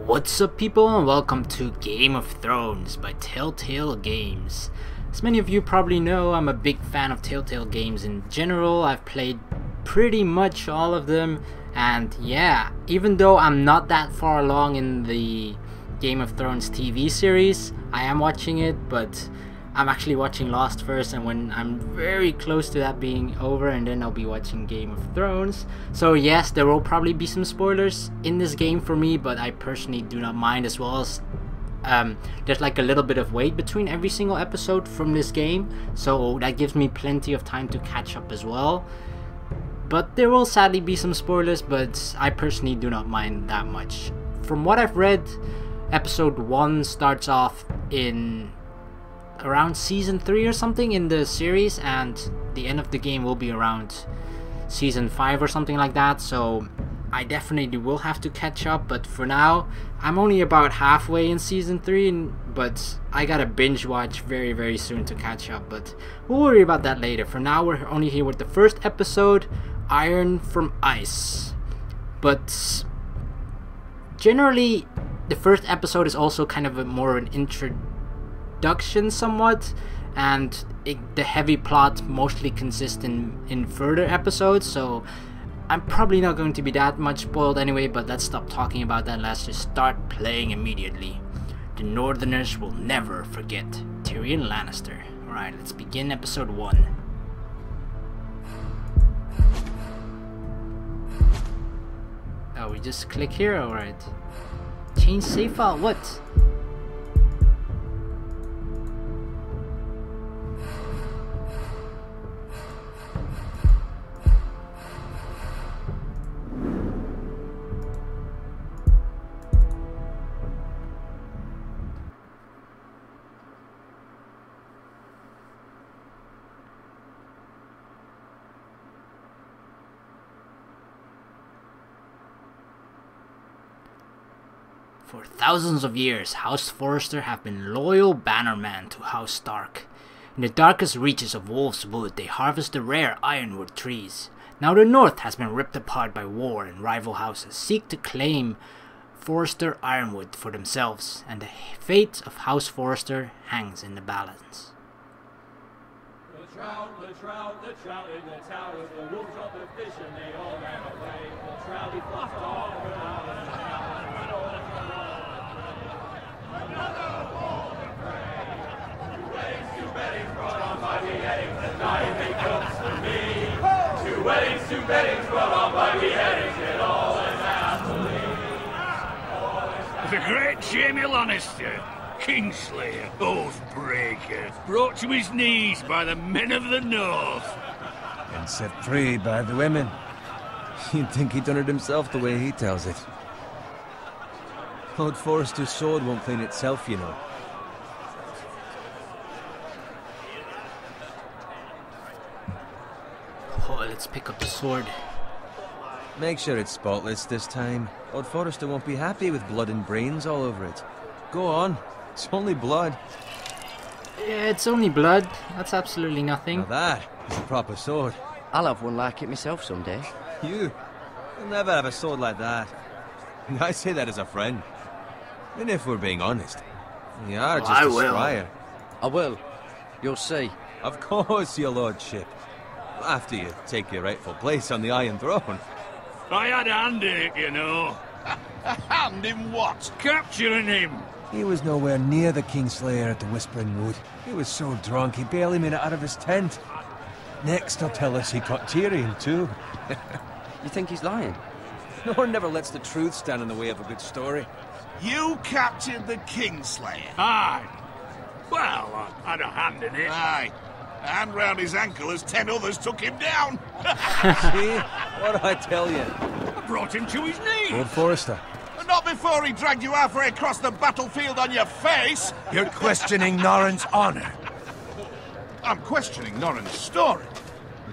What's up people, and welcome to Game of Thrones by Telltale Games. As many of you probably know, I'm a big fan of Telltale Games in general. I've played pretty much all of them, and yeah, even though I'm not that far along in the Game of Thrones TV series, I am watching it, but I'm actually watching Lost first, and when I'm very close to that being over, and then I'll be watching Game of Thrones. So yes, there will probably be some spoilers in this game for me, but I personally do not mind, as well as there's like a little bit of wait between every single episode from this game, so that gives me plenty of time to catch up as well. But there will sadly be some spoilers, but I personally do not mind that much. From what I've read, episode 1 starts off in around season 3 or something in the series, and the end of the game will be around season 5 or something like that, so I definitely will have to catch up. But for now, I'm only about halfway in season 3, but I gotta binge watch very soon to catch up, but we'll worry about that later. For now, we're only here with the first episode, Iron from Ice. But generally, the first episode is also kind of more of an introduction somewhat, and the heavy plot mostly consists in further episodes, so I'm probably not going to be that much spoiled anyway. But let's stop talking about that, let's just start playing immediately. The Northerners will never forget Tyrion Lannister. Alright, let's begin episode 1. Oh, we just click here? Alright. Change save file, what? For thousands of years, House Forrester have been loyal bannermen to House Stark. In the darkest reaches of Wolf's Wood, they harvest the rare ironwood trees. Now the North has been ripped apart by war, and rival houses seek to claim Forrester ironwood for themselves, and the fate of House Forrester hangs in the balance. The trout in the towers, the wolves dropped the fish and they all ran away. The trout, he fluffed all around. Another bold and prey. 2 weddings, 2 beddings brought on by beheadings, and now make cooks for me. 2 weddings, 2 beddings brought on by beheadings, and all is happily. The great Jaime Lannister, Kingslayer, Oathbreaker, brought to his knees by the men of the North. And set free by the women. You'd think he'd done it himself the way he tells it. Lord Forrester's sword won't clean itself, you know. Oh, let's pick up the sword. Make sure it's spotless this time. Lord Forrester won't be happy with blood and brains all over it. Go on. It's only blood. Yeah, it's only blood. That's absolutely nothing. Now that is a proper sword. I'll have one like it myself someday. You'll never have a sword like that. I say that as a friend. And if we're being honest, you are just a squire. I will. You'll see. Of course, your lordship. After you take your rightful place on the Iron Throne. I had a hand in it, you know. A hand in what? Capturing him. He was nowhere near the Kingslayer at the Whispering Wood. He was so drunk he barely made it out of his tent. Next he'll tell us he caught Tyrion too. You think he's lying? No one never lets the truth stand in the way of a good story. You captured the Kingslayer. Aye. Well, I had a hand in it. Aye. A hand round his ankle as 10 others took him down. See? What did I tell you? I brought him to his knees. Lord Forrester. Not before he dragged you halfway across the battlefield on your face. You're questioning Norrin's honor. I'm questioning Norrin's story,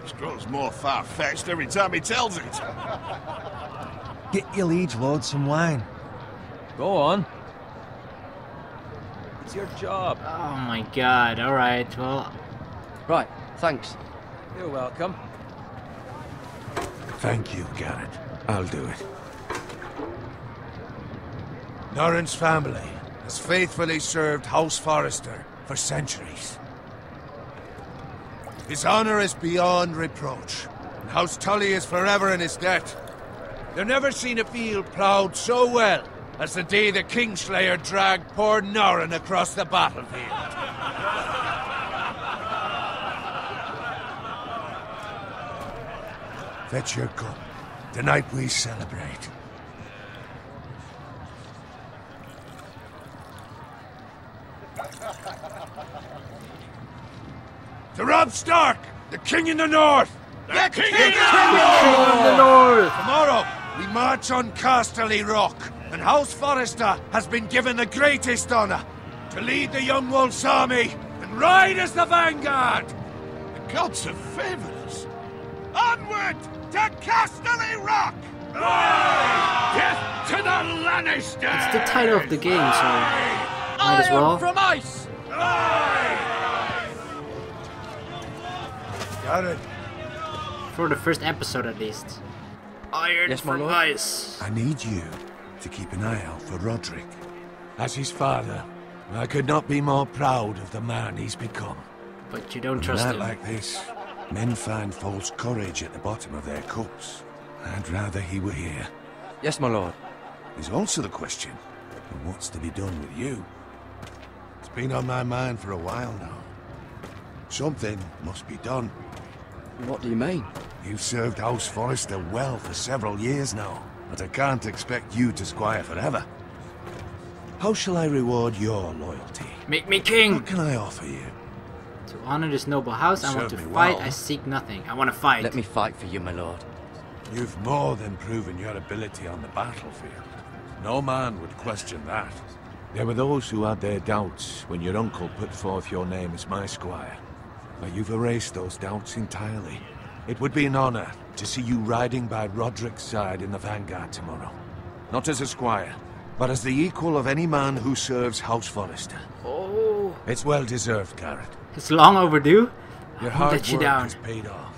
which grows more far-fetched every time he tells it. Get your liege lord some wine. Go on. It's your job. Oh my god, alright, well... Right, thanks. You're welcome. Thank you, Garrett. I'll do it. Norrin's family has faithfully served House Forrester for centuries. His honor is beyond reproach, and House Tully is forever in his debt. They've never seen a field ploughed so well as the day the Kingslayer dragged poor Norrin across the battlefield. Fetch your cup. Tonight we celebrate. To Robb Stark, the King in the North! The King King in the North! Tomorrow, we march on Casterly Rock, and House Forrester has been given the greatest honor to lead the Young Wolf's army and ride as the vanguard! The gods have favored us. Onward to Casterly Rock! Death to the Lannister! It's the title of the game, so might as well. From ice! Got it. For the first episode at least. Iron Yes, my from lord. ice. I need you to keep an eye out for Roderick. As his father, I could not be more proud of the man he's become. But you don't In a trust night him. like this, men find false courage at the bottom of their cups. I'd rather he were here. Yes, my lord. There's also the question of what's to be done with you. It's been on my mind for a while now. Something must be done. What do you mean? You've served House Forrester well for several years now, but I can't expect you to squire forever. How shall I reward your loyalty? Make me king! What can I offer you? To honor this noble house, I want to Serve me fight. well. I seek nothing. I want to fight. Let me fight for you, my lord. You've more than proven your ability on the battlefield. No man would question that. There were those who had their doubts when your uncle put forth your name as my squire. But you've erased those doubts entirely. It would be an honor to see you riding by Roderick's side in the vanguard tomorrow. Not as a squire, but as the equal of any man who serves House Forrester. Oh, It's well deserved, Garrett. it's long overdue. Your I won't hard let you work down. has paid off.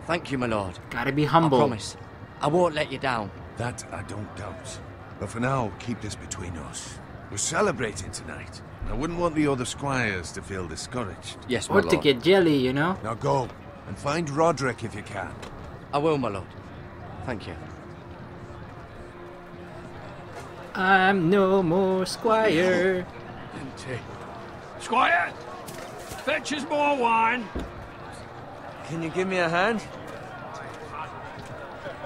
Thank you, my lord. Gotta be I humble. promise. I won't let you down. That I don't doubt. But for now, keep this between us. We're celebrating tonight. I wouldn't want the other squires to feel discouraged. Yes, my Or lord. to get jelly, you know? Now go, and find Roderick if you can. I will, my lord. Thank you. I'm no more squire. Squire, fetch us more wine. Can you give me a hand?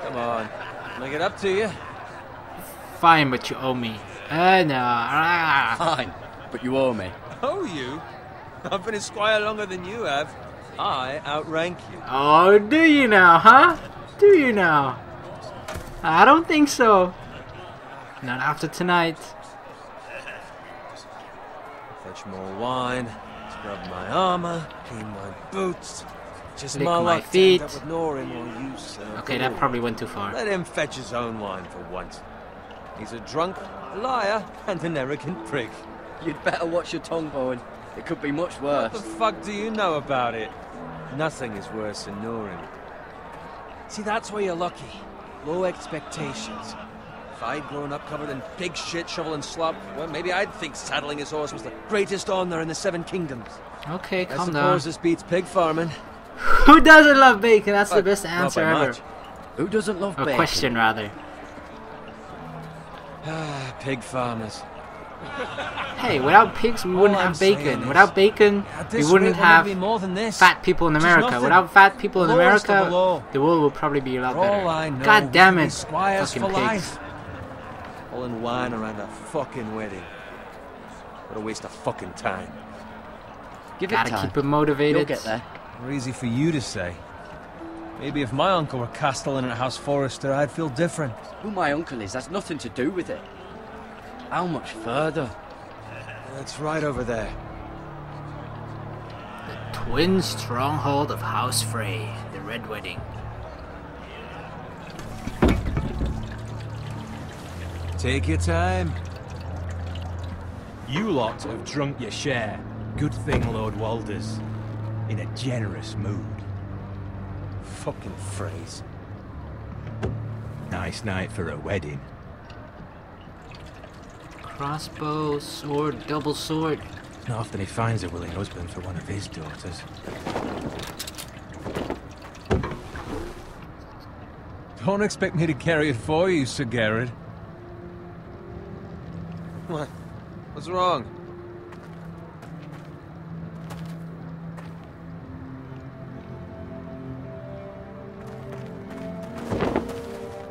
Come on, make it up to you. Fine, but you owe me. No. Fine, but you owe me. Oh, you? I've been a squire longer than you have. I outrank you. Oh, do you now, huh? Do you now? I don't think so. Not after tonight. Fetch more wine, scrub my armor, clean my boots. Just Lick my my luck to feet. end up with Norrin while you serve Okay, the that Lord. probably went too far. Let him fetch his own wine for once. He's a drunk, a liar, and an arrogant prick. You'd better watch your tongue, Bowen. It could be much What the worse. fuck do you know about it? Nothing is worse than Norrin. See, that's why you're lucky. Low expectations. If I'd grown up covered in pig shit, shovel and slop, well, maybe I'd think saddling his horse was the greatest honor in the Seven Kingdoms. Okay, I calm suppose down. this beats pig farming. Who doesn't love bacon? That's the But best not answer by ever. much. Who doesn't love Or bacon? question, rather. Ah, pig farmers. Hey, without pigs, we wouldn't All I'm have saying bacon. is, Without bacon, at we this wouldn't rate, we'll never be have more than this. fat people in Which is America. nothing. Without fat people in The lowest of the America, law. the world will probably be a lot For better. all I know, God damn we it, could be squires fucking for pigs. life. Pulling wine around a fucking wedding. What a waste of fucking time. Give it Gotta time. keep it motivated. You'll get there. Or easy for you to say. Maybe if my uncle were castellan at House Forrester, I'd feel different. Who my uncle is, that's nothing to do with it. How much further? It's right over there. Twin stronghold of House Frey, the Red Wedding. Take your time. You lot have drunk your share. Good thing Lord Walder's in a generous mood. Fucking phrase. Nice night for a wedding. Crossbow, sword, double sword. Not often he finds a willing husband for one of his daughters. Don't expect me to carry it for you, Sir Garrett. What? What's wrong?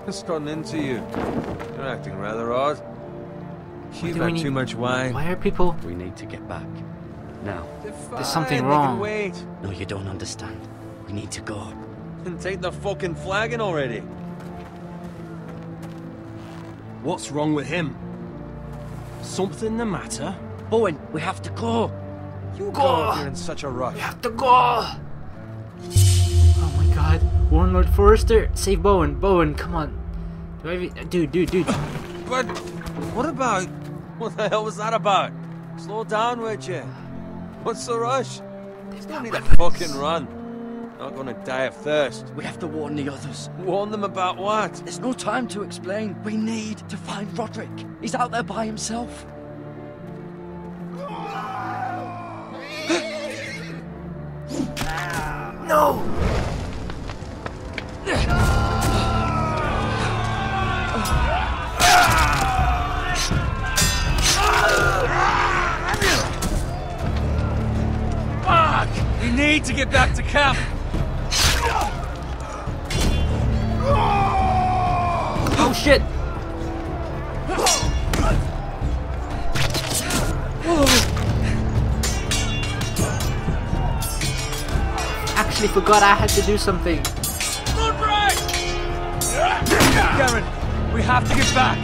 What's gotten into you? You're acting rather odd. You've had too much wine. Why are people... We need to get back. Now. There's something wrong. Wait. No, you don't understand. We need to go. And take the fucking flagon already. What's wrong with him? Something the matter? Bowen, we have to go. You go if you're in such a rush. We have to go! Oh my god. Warlord Forrester, save Bowen. Bowen, come on. Dude. But what about... What the hell was that about? Slow down, would you? What's the rush? There's Don't no need to weapons. fucking run. Not gonna die of thirst. We have to warn the others. Warn them about what? There's no time to explain. We need to find Roderick. He's out there by himself. No! Fuck! We need to get back to camp. Oh shit! Actually forgot I had to do something. Garen, we have to get back.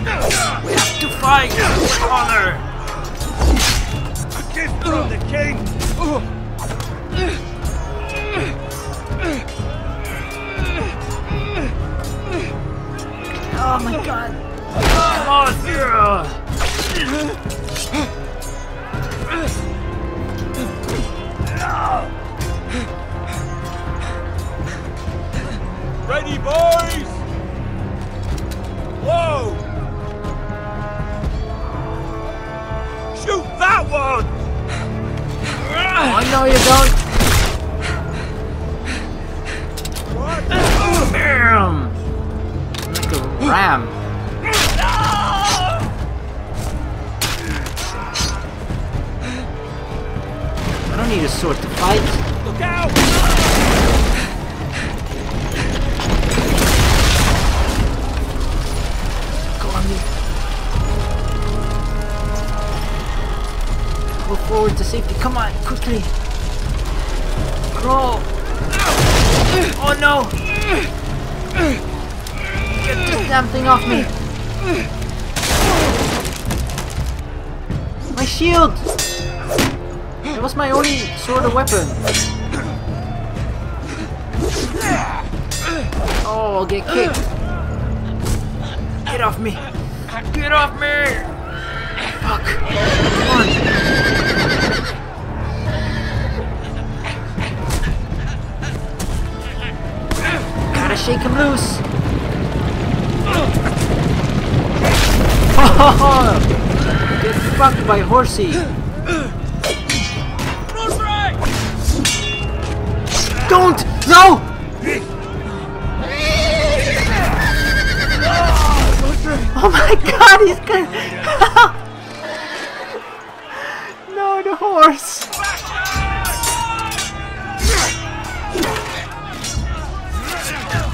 We have to fight with honor. A gift from the king! Oh my god. Come on, Vera. Ready, boys! Whoa! Shoot that one! Oh no you don't. What? Bam! Like a ram. I don't need a sword to fight. Look out! Go on me. Go forward to safety. Come on, quickly. Crawl. Oh no! Get this damn thing off me. My shield! That was my only sword or weapon. Oh, I'll get kicked. Get off me. Get off me! Fuck. Come on. Gotta shake him loose. Oh, get fucked by horsey. Don't! No! Oh my god, he's gonna... No, the horse!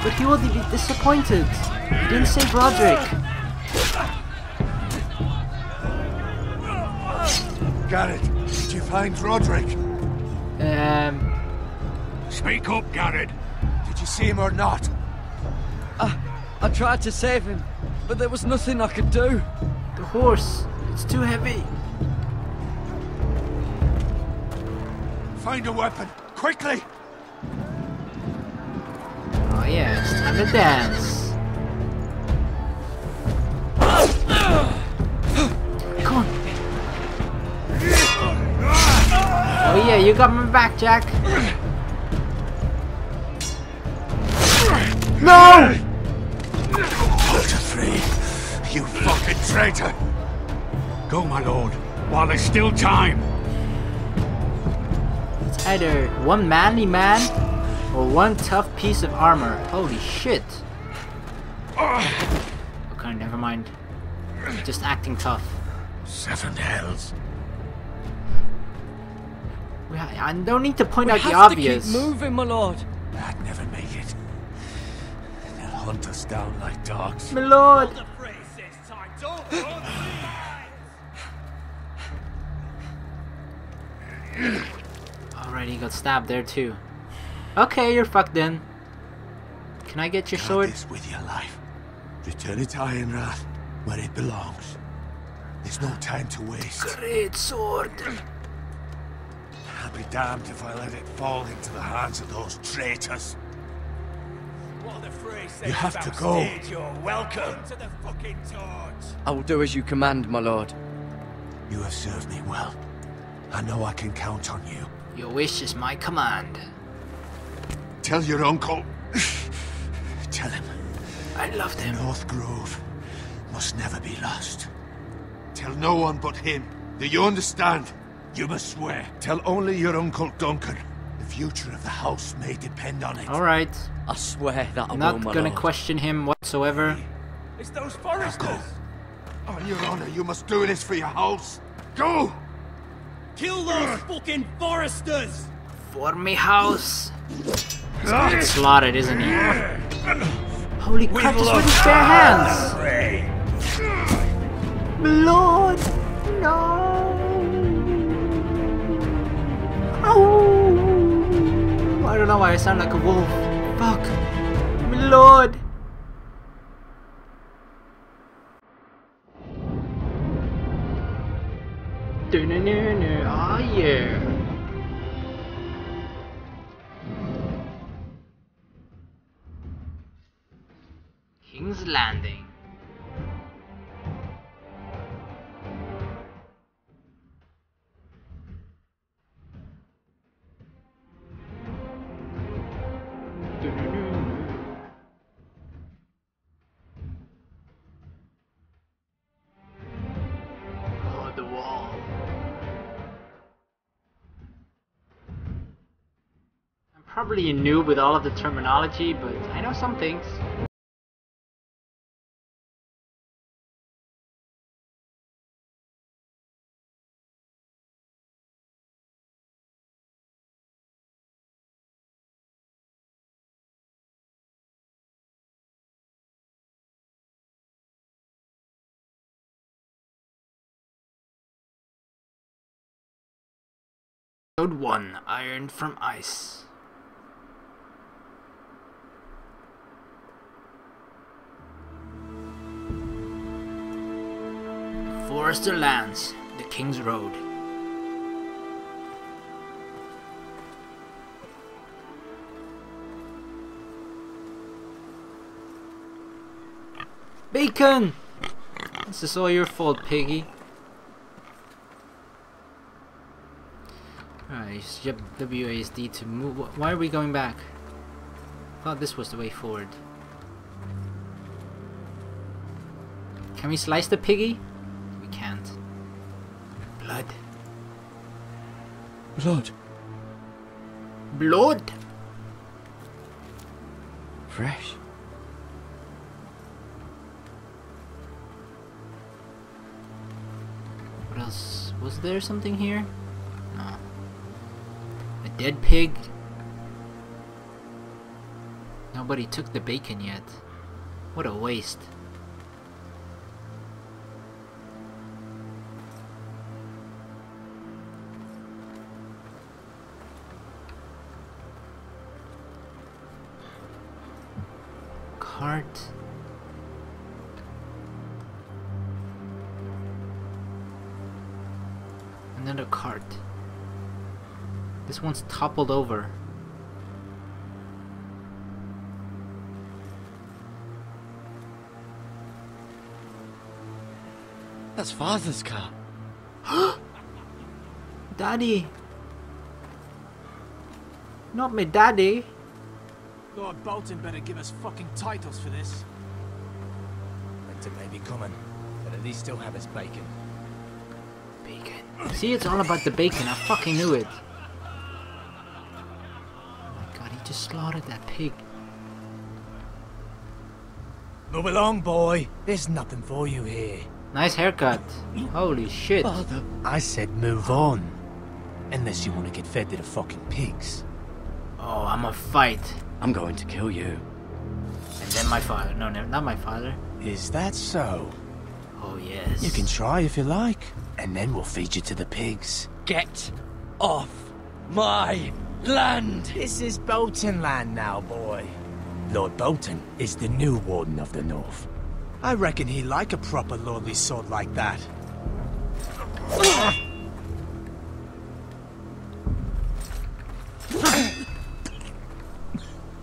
But he will be disappointed. He didn't save Roderick. Garrett, did you find Roderick? Speak up, Garrett. Did you see him or not? I tried to save him, but there was nothing I could do. The horse. It's too heavy. Find a weapon, quickly! Oh yeah, it's time to dance. Come on. Oh yeah, you got my back, Jack. No! Hold it free, you fucking traitor! Go, my lord, while there's still time. It's either one manly man or one tough piece of armor. Holy shit. Okay, never mind. Just acting tough. 7 hells. I don't need to point out the We obvious. have to keep moving, my lord. I'd never make it. They'll hunt us down like dogs. My lord. Alright, he got stabbed there too. Okay, you're fucked then. Can I get your Guard sword? this with your life. Return it to Ironrath, where it belongs. There's no time to waste. Great sword. I'll be damned if I let it fall into the hands of those traitors. You have to go. You're welcome to the fucking torch. I will do as you command, my lord. You have served me well. I know I can count on you. Your wish is my command. Tell your uncle. Tell him, I loved him. North Grove must never be lost. Tell no one but him. Do you understand? You must swear. Tell only your Uncle Duncan. The future of the house may depend on it. Alright. I swear that I will, Not my gonna lord. question him whatsoever. It's those Forresters. Go. On your honor, you must do this for your house. Go! Kill those fucking Forresters. For me house. He's getting slaughtered, isn't he? Holy crap, just with his bare hands! Lord! No! Oh! I don't know why I sound like a wolf. Fuck! My lord! Oh yeah! King's Landing. Oh, the wall. I'm probably a noob with all of the terminology, but I know some things. Episode 1, Iron from Ice. Forrester lands, the King's Road. Bacon! This is all your fault, piggy. Alright, yep, WASD to move. Why are we going back? I thought this was the way forward. Can we slice the piggy? We can't. Blood. Blood. Blood! Fresh. What else? Was there something here? No. A dead pig? Nobody took the bacon yet. What a waste. Cart. Another cart. This one's toppled over. That's Father's car. Daddy! Not my daddy! Lord Bolton better give us fucking titles for this. Winter may be coming, but at least still have his bacon. Bacon. See, it's all about the bacon. I fucking knew it. Oh my god, he just slaughtered that pig. Move along, boy. There's nothing for you here. Nice haircut. Holy shit. Father. I said move on. Unless you want to get fed to the fucking pigs. Oh, I'm a fight. I'm going to kill you. And then my father. No, not my father. Is that so? Oh, yes. You can try if you like. And then we'll feed you to the pigs. Get off my land! This is Bolton land now, boy. Lord Bolton is the new Warden of the North. I reckon he like a proper lordly sword like that.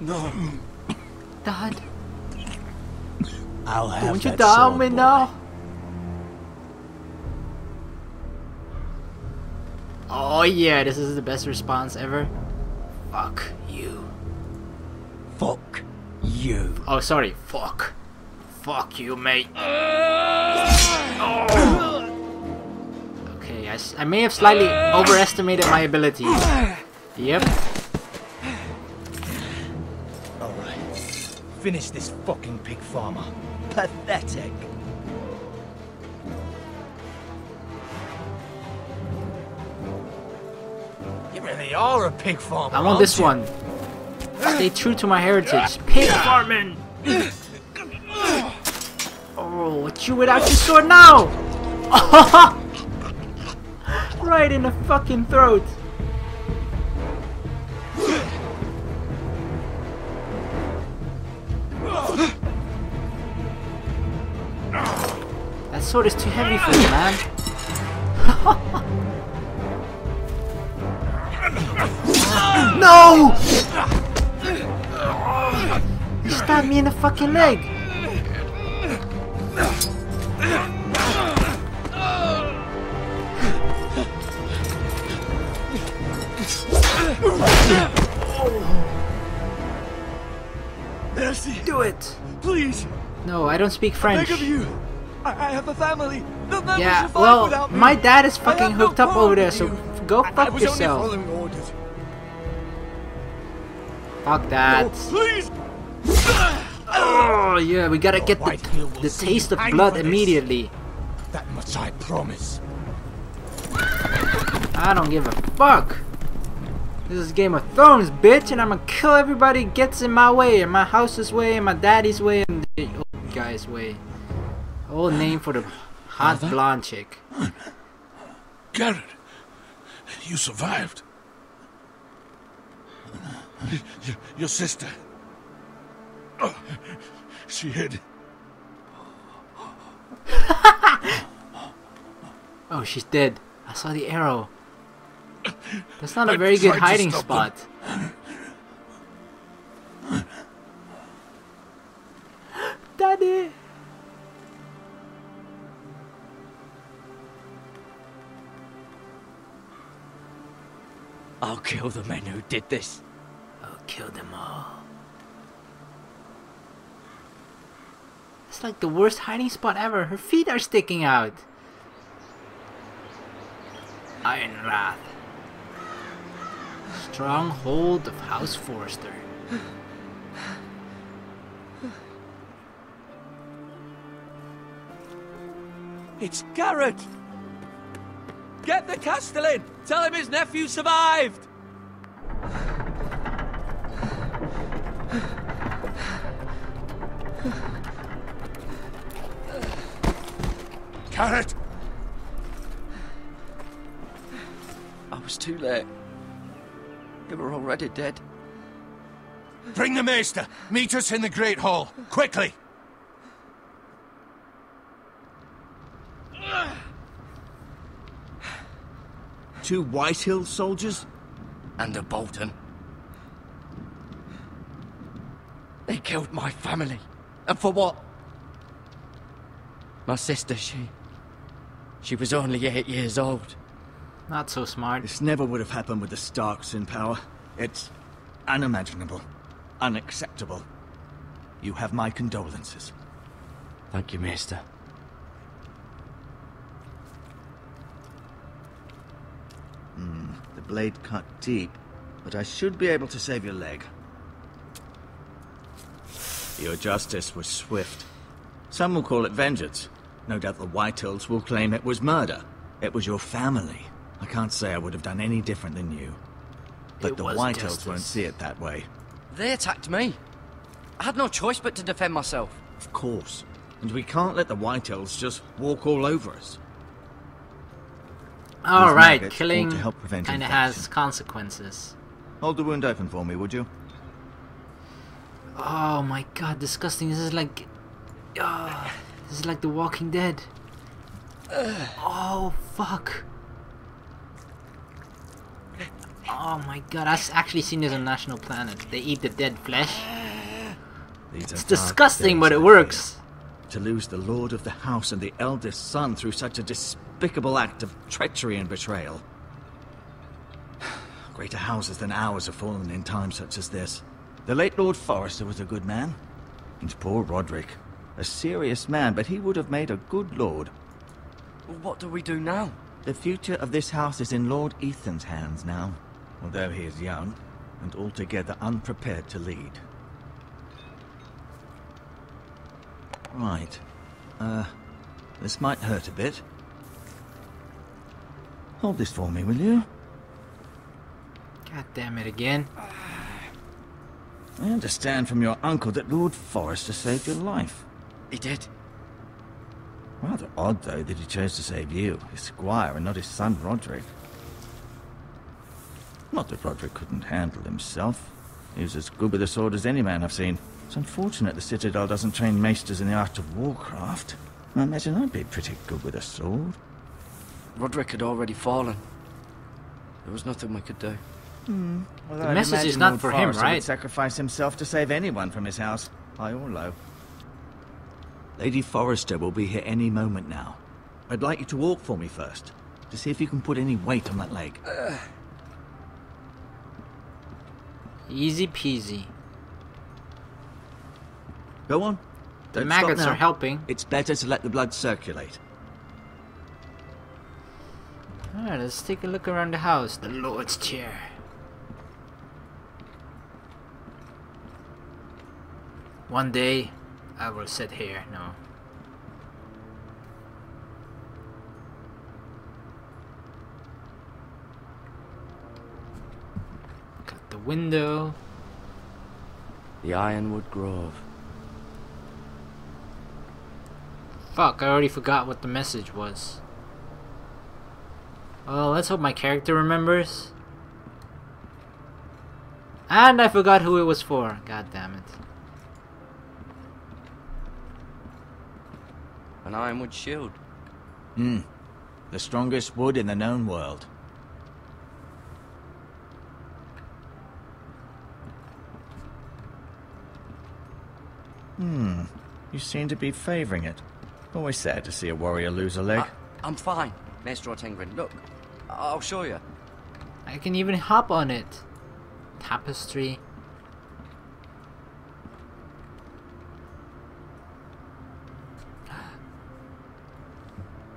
No. Dad. I'll have Don't you that down sword, me boy. now? Oh yeah, this is the best response ever. Fuck you. Fuck you. Oh, sorry. Fuck. Fuck you, mate. Oh. Okay, I may have slightly overestimated my ability. Yep. Alright. Finish this fucking pig farmer. Pathetic. You really are a pig farmer. I want this one. Stay true to my heritage. Pig farming! Oh, chew it out your sword now! Right in the fucking throat. That sword is too heavy for you, man. No! You stabbed me in the fucking leg. Mercy. Do it. Please. No, I don't speak French. Beg of you. I have a family. They'll never Yeah, survive well, without me. my dad is I fucking have no hooked up power over there, with so you. go I fuck was yourself. only following orders. Fuck that. No, please. Oh yeah, we gotta get the taste of blood immediately. That much I promise. I don't give a fuck. This is Game of Thrones, bitch, and I'm gonna kill everybody who gets in my way, in my house's way, in my daddy's way, and the old guy's way. Old name for the hot blonde chick. Garrett, you survived. Your sister. Oh, she hid. Oh, she's dead. I saw the arrow. That's not a very good hiding spot. Daddy! I'll kill the men who did this. I'll kill them all. It's like the worst hiding spot ever. Her feet are sticking out. Iron Wrath. Stronghold of House Forrester. It's Garrett! Get the Castellan! Tell him his nephew survived! Garrett! I was too late. They were already dead. Bring the maester. Meet us in the Great Hall. Quickly! Two Whitehill soldiers? And a Bolton. They killed my family. And for what? My sister, she was only 8 years old. Not so smart. This never would have happened with the Starks in power. It's unimaginable. Unacceptable. You have my condolences. Thank you, Maester. The blade cut deep, but I should be able to save your leg. Your justice was swift. Some will call it vengeance. No doubt the Whitehills will claim it was murder. It was your family. I can't say I would have done any different than you. But the Whitehills won't see it that way. They attacked me. I had no choice but to defend myself. Of course. And we can't let the Whitehills just walk all over us. Alright, killing kinda has consequences. Hold the wound open for me, would you? Oh my god, disgusting. This is like... this is like The Walking Dead. Oh, fuck. Oh my god, I've actually seen this on National Planet. They eat the dead flesh. It's disgusting, but it works. To lose the Lord of the House and the eldest son through such a despicable act of treachery and betrayal. Greater houses than ours have fallen in times such as this. The late Lord Forrester was a good man. And poor Roderick. A serious man, but he would have made a good lord. What do we do now? The future of this house is in Lord Ethan's hands now. Although he is young, and altogether unprepared to lead. Right. This might hurt a bit. Hold this for me, will you? God damn it again. I understand from your uncle that Lord Forrester saved your life. He did. Rather odd, though, that he chose to save you, his squire, and not his son Roderick. Not that Roderick couldn't handle himself. He was as good with a sword as any man I've seen. It's unfortunate the Citadel doesn't train maesters in the art of warcraft. I imagine I'd be pretty good with a sword. Roderick had already fallen. There was nothing we could do. Well, the message is not for him, right? Would sacrifice himself to save anyone from his house, high or low. Lady Forrester will be here any moment now. I'd like you to walk for me first, to see if you can put any weight on that leg. Easy peasy. Go on. The Don't maggots stop now. are helping. It's better to let the blood circulate. Alright, let's take a look around the house. The Lord's chair. One day, I will sit here. No. Got the window. The Ironwood Grove. Fuck, I already forgot what the message was. Well, let's hope my character remembers. And I forgot who it was for. God damn it. An ironwood shield. The strongest wood in the known world. You seem to be favoring it. Always sad to see a warrior lose a leg. I'm fine, Maestro Tengrin. Look, I'll show you. I can even hop on it. Tapestry.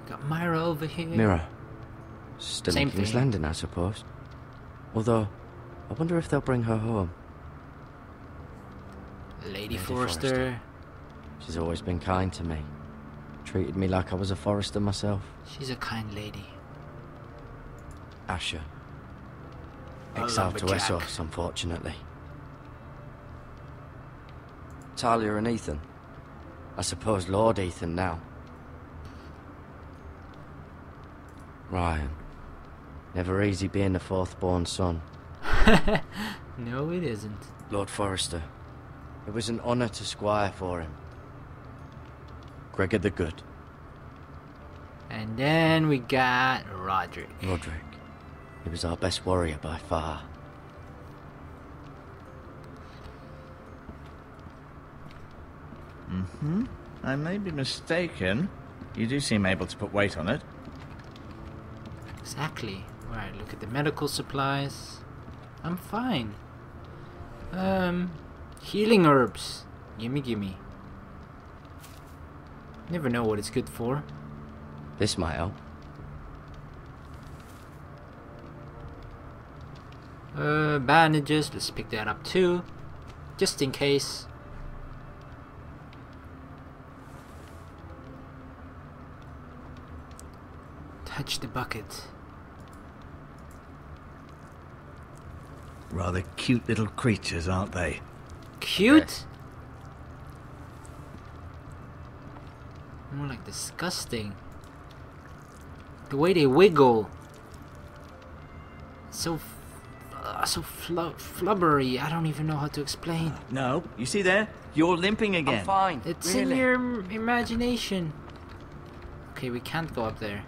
Got Myra over here. Mirror. Still Same in King's thing. Landing, I suppose. Although, I wonder if they'll bring her home. Lady Forrester. She's always been kind to me. Treated me like I was a Forrester myself. She's a kind lady. Asher. A Exiled to lumberjack. Westeros, unfortunately. Talia and Ethan. I suppose Lord Ethan now. Ryan. Never easy being the fourth-born son. No, it isn't. Lord Forrester. It was an honour to squire for him. Gregor the Good. And then we got Roderick. Roderick. He was our best warrior by far. I may be mistaken. You do seem able to put weight on it. Exactly. Right, look at the medical supplies. I'm fine. Healing herbs. Gimme, gimme. Never know what it's good for. This might help. Bandages, let's pick that up too, just in case. Touch the bucket. Rather cute little creatures, aren't they? Cute? More like disgusting. The way they wiggle. So flubbery. I don't even know how to explain. No, you see there? You're limping again. I'm fine. It's really. in your imagination. Okay, we can't go up there.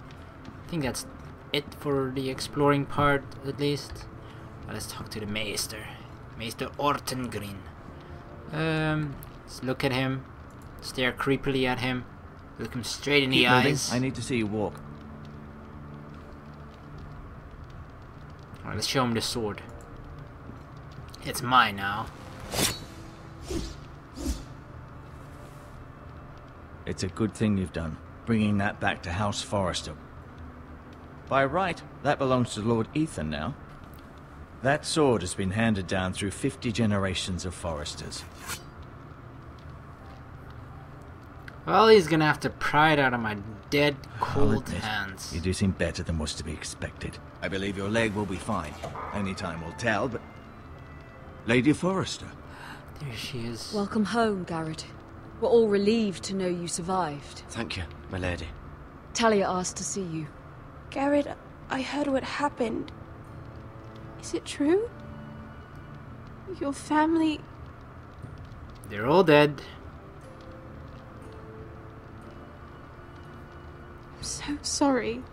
I think that's it for the exploring part, at least. Let's talk to the Maester. Maester Ortengrin. Let's look at him. Stare creepily at him. Look him straight in the eyes. I need to see you walk. Alright, let's show him the sword. It's mine now. It's a good thing you've done, bringing that back to House Forrester. By right, that belongs to Lord Ethan now. That sword has been handed down through 50 generations of Forresters. Well, he's gonna have to pry it out of my dead, cold hands. You do seem better than was to be expected. I believe your leg will be fine. Only time will tell, but... Lady Forrester. There she is. Welcome home, Garrett. We're all relieved to know you survived. Thank you, my lady. Talia asked to see you. Garrett, I heard what happened. Is it true? Your family... They're all dead. I'm so sorry.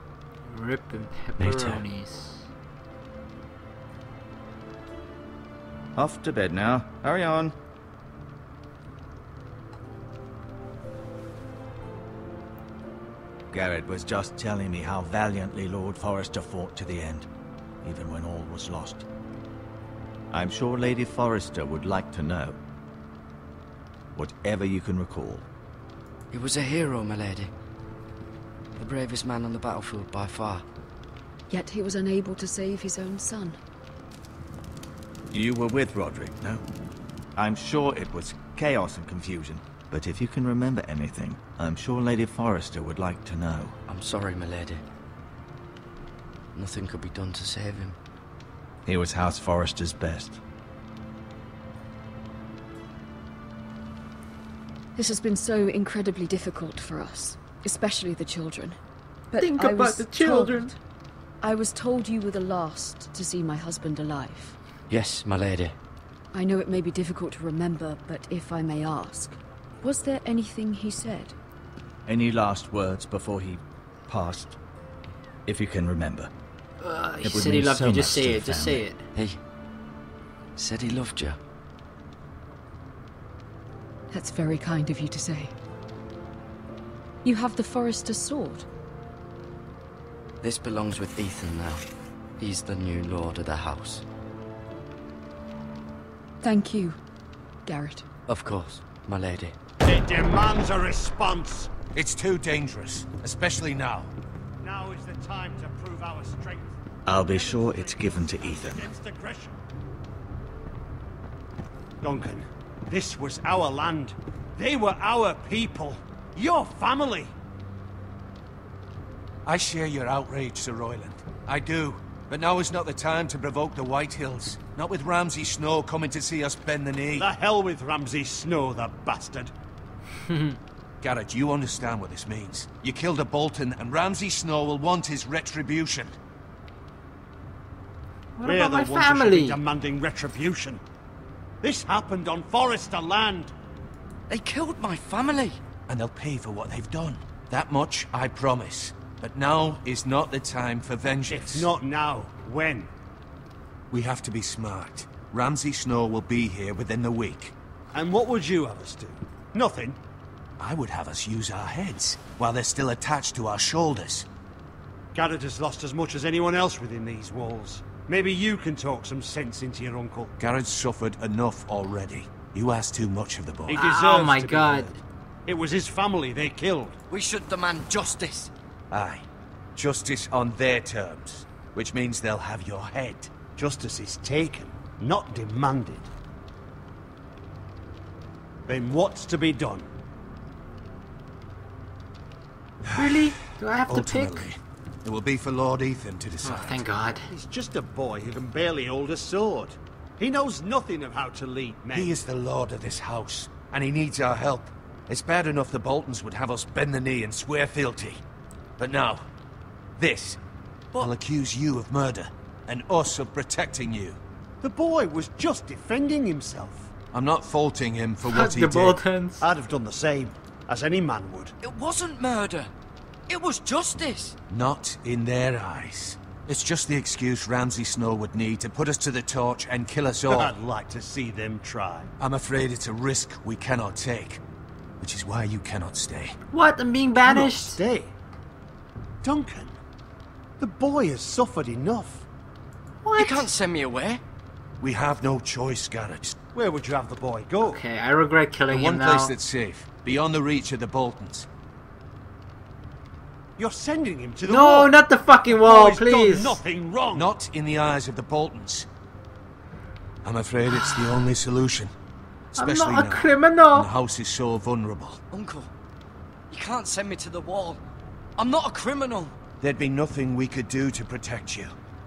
Ripping pepperonis. Off to bed now. Hurry on. Garrett was just telling me how valiantly Lord Forrester fought to the end, even when all was lost. I'm sure Lady Forrester would like to know. Whatever you can recall. He was a hero, my lady. The bravest man on the battlefield by far. Yet he was unable to save his own son. You were with Roderick, no? I'm sure it was chaos and confusion, but if you can remember anything, I'm sure Lady Forrester would like to know. I'm sorry, my lady. Nothing could be done to save him. He was House Forrester's best. This has been so incredibly difficult for us, especially the children. But Think about the children. I was told you were the last to see my husband alive. Yes, my lady. I know it may be difficult to remember, but if I may ask, was there anything he said? Any last words before he passed? If you can remember. He said he loved you. Just say it. Just say it. He said he loved you. That's very kind of you to say. You have the Forrester sword. This belongs with Ethan now. He's the new lord of the house. Thank you, Garrett. Of course, my lady. It demands a response. It's too dangerous, especially now. Now is the time to prove our strength. I'll be sure it's given to Ethan. Against aggression. Duncan, this was our land. They were our people. Your family. I share your outrage, Sir Royland. I do. But now is not the time to provoke the Whitehills. Not with Ramsay Snow coming to see us bend the knee. The hell with Ramsay Snow, the bastard. Garrett, you understand what this means. You killed a Bolton, and Ramsay Snow will want his retribution. What We're about the my ones who should family? be demanding retribution. This happened on Forrester land. They killed my family. And they'll pay for what they've done. That much, I promise. But now is not the time for vengeance. If not now, when? We have to be smart. Ramsay Snow will be here within the week. And what would you have us do? Nothing. I would have us use our heads, while they're still attached to our shoulders. Garrett has lost as much as anyone else within these walls. Maybe you can talk some sense into your uncle. Garrett's suffered enough already. You ask too much of the boy. He deserves Oh my to be God. heard. It was his family they killed. We should demand justice. Aye. Justice on their terms, which means they'll have your head. Justice is taken, not demanded. Then what's to be done? Really? Do I have to pick? Ultimately, it will be for Lord Ethan to decide. Oh, thank God. He's just a boy who can barely hold a sword. He knows nothing of how to lead men. He is the lord of this house, and he needs our help. It's bad enough the Boltons would have us bend the knee and swear fealty. But now, this. I'll accuse you of murder, and us of protecting you. The boy was just defending himself. I'm not faulting him for Fuck what he the did. Boltons. I'd have done the same, as any man would. It wasn't murder. It was justice. Not in their eyes. It's just the excuse Ramsay Snow would need to put us to the torch and kill us all. I'd like to see them try. I'm afraid it's a risk we cannot take, which is why you cannot stay. What? I'm being Cannot banished? stay. Duncan, the boy has suffered enough. What? You can't send me away. We have no choice, Garrett. Where would you have the boy go? Okay, I regret killing The him one now. place that's safe, beyond the reach of the Boltons. You're sending him to the No, wall. not the fucking wall, Boy's please. done nothing wrong. Not in the eyes of the Boltons. I'm afraid it's the only solution. I'm Especially not a now, criminal. when the house is so vulnerable. Uncle, you can't send me to the wall. I'm not a criminal. There'd be nothing we could do to protect you.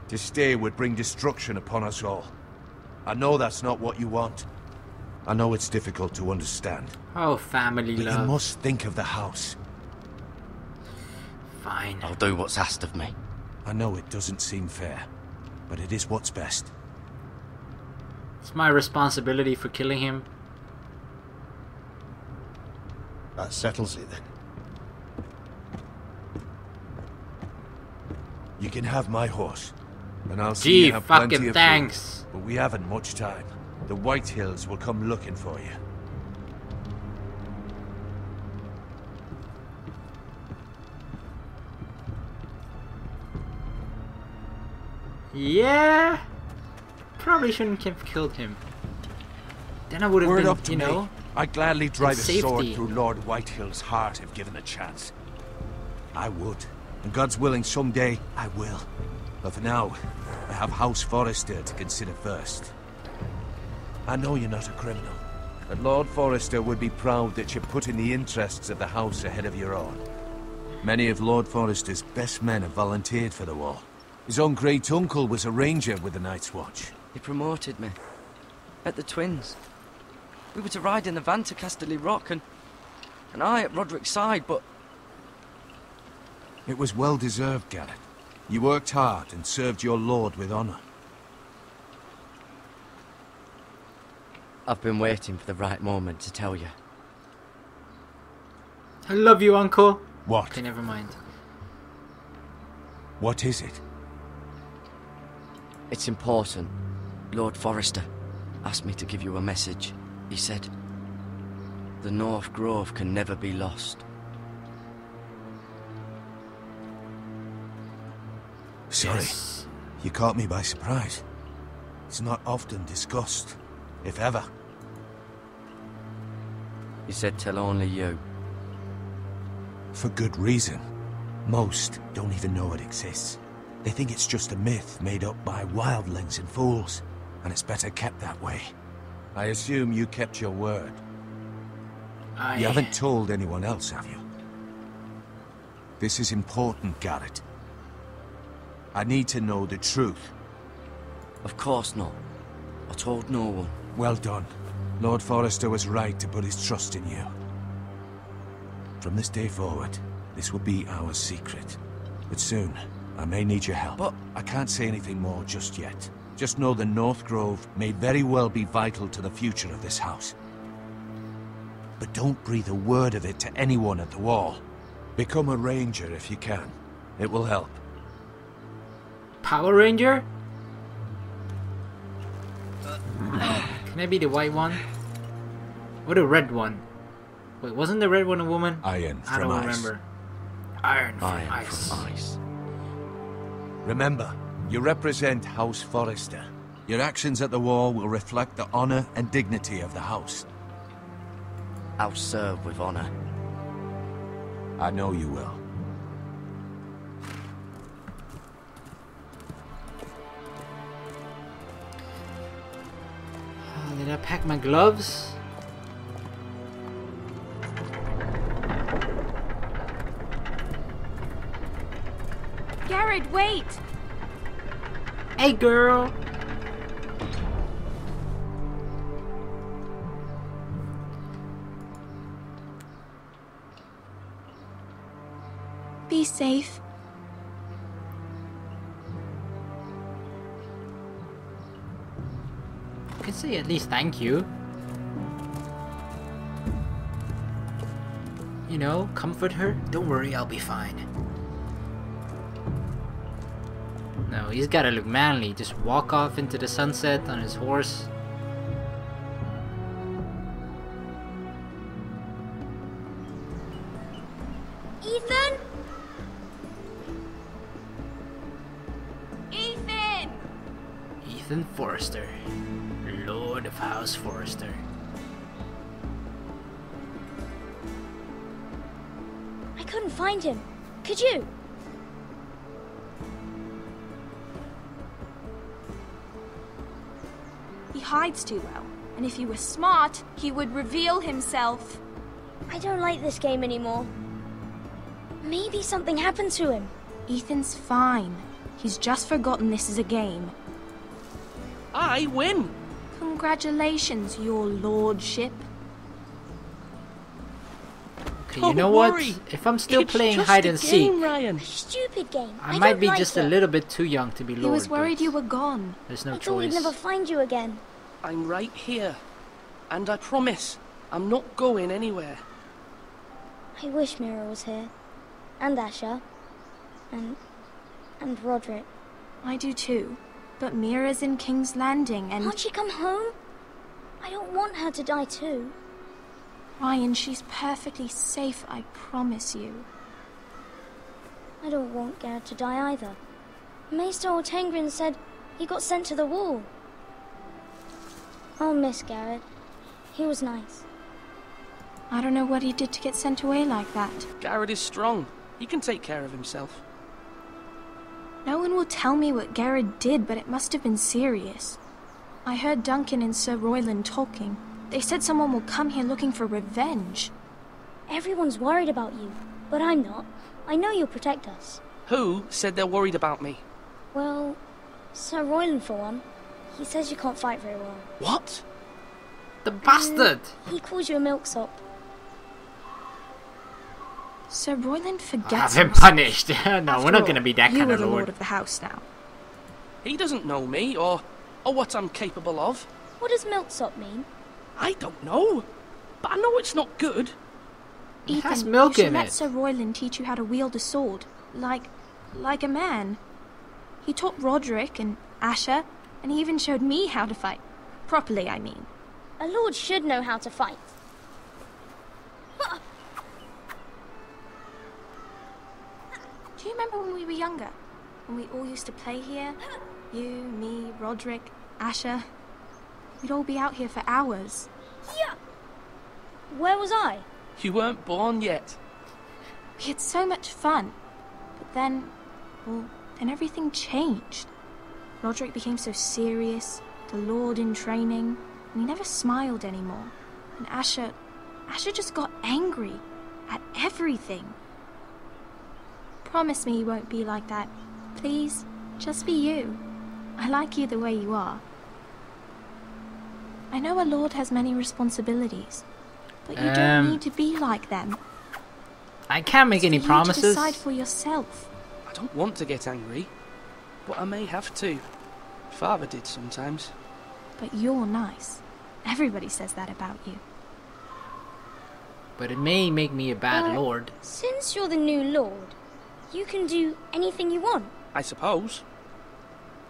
To stay would bring destruction upon us all. I know that's not what you want. I know it's difficult to understand. Oh, family But love. you must think of the house. Fine. I'll do what's asked of me. I know it doesn't seem fair, but it is what's best. It's my responsibility for killing him. That settles it then. You can have my horse, and I'll see Gee, you have plenty fucking of thanks. food, but we haven't much time. The White Hills will come looking for you. Yeah. Probably shouldn't have killed him. Then I would have Word been, up to you me. know. I'd gladly drive a safety. sword through Lord Whitehill's heart if given the chance. I would. And God's willing, someday I will. But for now, I have House Forrester to consider first. I know you're not a criminal, but Lord Forrester would be proud that you're putting the interests of the house ahead of your own. Many of Lord Forrester's best men have volunteered for the war. His own great-uncle was a ranger with the Night's Watch. He promoted me. At the Twins. We were to ride in the van to Casterly Rock and I at Roderick's side, but... It was well-deserved, Garrett. You worked hard and served your lord with honor. I've been waiting for the right moment to tell you. I love you, Uncle. What? Okay, never mind. What is it? It's important. Lord Forrester asked me to give you a message. He said, the North Grove can never be lost. Sorry. Yes. You caught me by surprise. It's not often discussed, if ever. He said tell only you. For good reason. Most don't even know it exists. They think it's just a myth made up by wildlings and fools, and it's better kept that way. I assume you kept your word. You haven't told anyone else, have you? This is important, Garrett. I need to know the truth. Of course not. I told no one. Well done. Lord Forrester was right to put his trust in you. From this day forward, this will be our secret. But soon, I may need your help. But I can't say anything more just yet. Just know the North Grove may very well be vital to the future of this house. But don't breathe a word of it to anyone at the wall. Become a ranger if you can. It will help. Power Ranger? Can I be the white one? Or the red one? Wait, wasn't the red one a woman? Iron I from don't ice. remember. Iron from Iron ice. from ice. Remember, you represent House Forrester. Your actions at the war will reflect the honor and dignity of the house. I'll serve with honor. I know you will. Pack my gloves. Garrett, wait! Hey, girl! Be safe. I could say at least thank you. You know, comfort her. Don't worry, I'll be fine. No, he's gotta look manly. Just walk off into the sunset on his horse. Ethan? Ethan! Ethan Forrester, Lord of House Forrester. I couldn't find him. Could you? He hides too well, and if he were smart, he would reveal himself. I don't like this game anymore. Maybe something happened to him. Ethan's fine. He's just forgotten this is a game. I win! Congratulations, your lordship. Okay, you know what? If I'm still playing hide and seek, Ryan. Stupid game. I might be just a little bit too young to be Lord. He was worried you were gone. There's no I thought we'd never find you again. I'm right here. And I promise, I'm not going anywhere. I wish Mira was here. And Asher. And Roderick. I do too. But Mira's in King's Landing and... Can't she come home? I don't want her to die too. Ryan, she's perfectly safe, I promise you. I don't want Garrett to die either. Maester Ortengrin said he got sent to the wall. I'll miss Garrett. He was nice. I don't know what he did to get sent away like that. Garrett is strong. He can take care of himself. No one will tell me what Garrett did, but it must have been serious. I heard Duncan and Sir Royland talking. They said someone will come here looking for revenge. Everyone's worried about you, but I'm not. I know you'll protect us. Who said they're worried about me? Well, Sir Royland for one. He says you can't fight very well. What? The bastard! He calls you a milksop. Sir Royland forgets Have him punished. No, we're not going to be that you kind are of the lord. lord of the house now. He doesn't know me, or what I'm capable of. What does milksop mean? I don't know, but I know it's not good. Ethan, has milk you should in let it. Sir Royland teach you how to wield a sword, like a man. He taught Roderick and Asher, and he even showed me how to fight. Properly, I mean. A lord should know how to fight. Do you remember when we were younger? When we all used to play here? You, me, Roderick, Asher. We'd all be out here for hours. Yeah. Where was I? You weren't born yet. We had so much fun. But then, then everything changed. Roderick became so serious, the Lord in training, and he never smiled anymore. And Asher just got angry at everything. Promise me you won't be like that. Please, just be you. I like you the way you are. I know a lord has many responsibilities, but you don't need to be like them. I can't make any You promises. to decide for yourself. I don't want to get angry, but I may have to. Father did sometimes. But you're nice. Everybody says that about you. But it may make me a bad lord. Since you're the new lord, you can do anything you want. I suppose.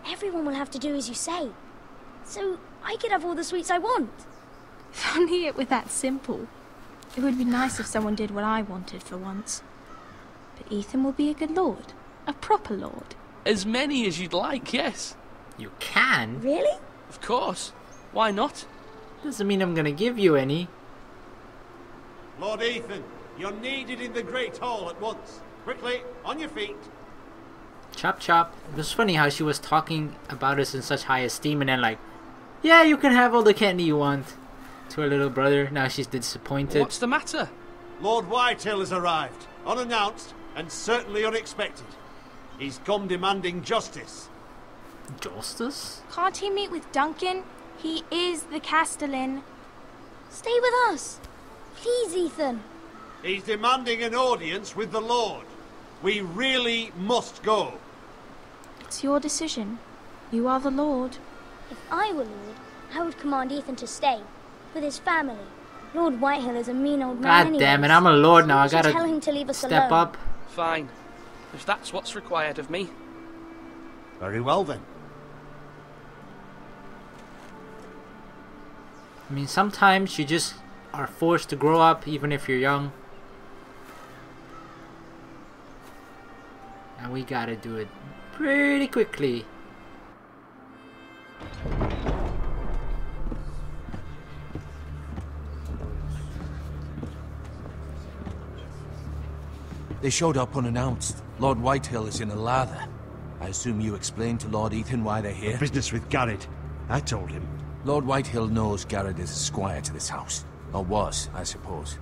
Everyone will have to do as you say. So I could have all the sweets I want. If only it were that simple. It would be nice if someone did what I wanted for once. But Ethan will be a good lord. A proper lord. As many as you'd like, yes. You can? Really? Of course. Why not? Doesn't mean I'm gonna give you any. Lord Ethan, you're needed in the Great Hall at once. Quickly, on your feet. Chop chop. It was funny how she was talking about us in such high esteem and then like, Yeah, you can have all the candy you want. To her little brother. Now she's disappointed. What's the matter? Lord Whitehill has arrived, unannounced and certainly unexpected. He's come demanding justice. Justice? Can't he meet with Duncan? He is the Castellan. Stay with us. Please, Ethan. He's demanding an audience with the Lord. We really must go. It's your decision. You are the Lord. If I were Lord, I would command Ethan to stay with his family. Lord Whitehill is a mean old man. God damn it, I'm a lord now. I So gotta tell him to leave us step alone. up. Fine. If that's what's required of me. Very well then. I mean, sometimes you just are forced to grow up even if you're young. And we gotta do it pretty quickly. They showed up unannounced. Lord Whitehill is in a lather. I assume you explained to Lord Ethan why they're here? Business with Garrett. I told him. Lord Whitehill knows Garrett is a squire to this house. Or was, I suppose.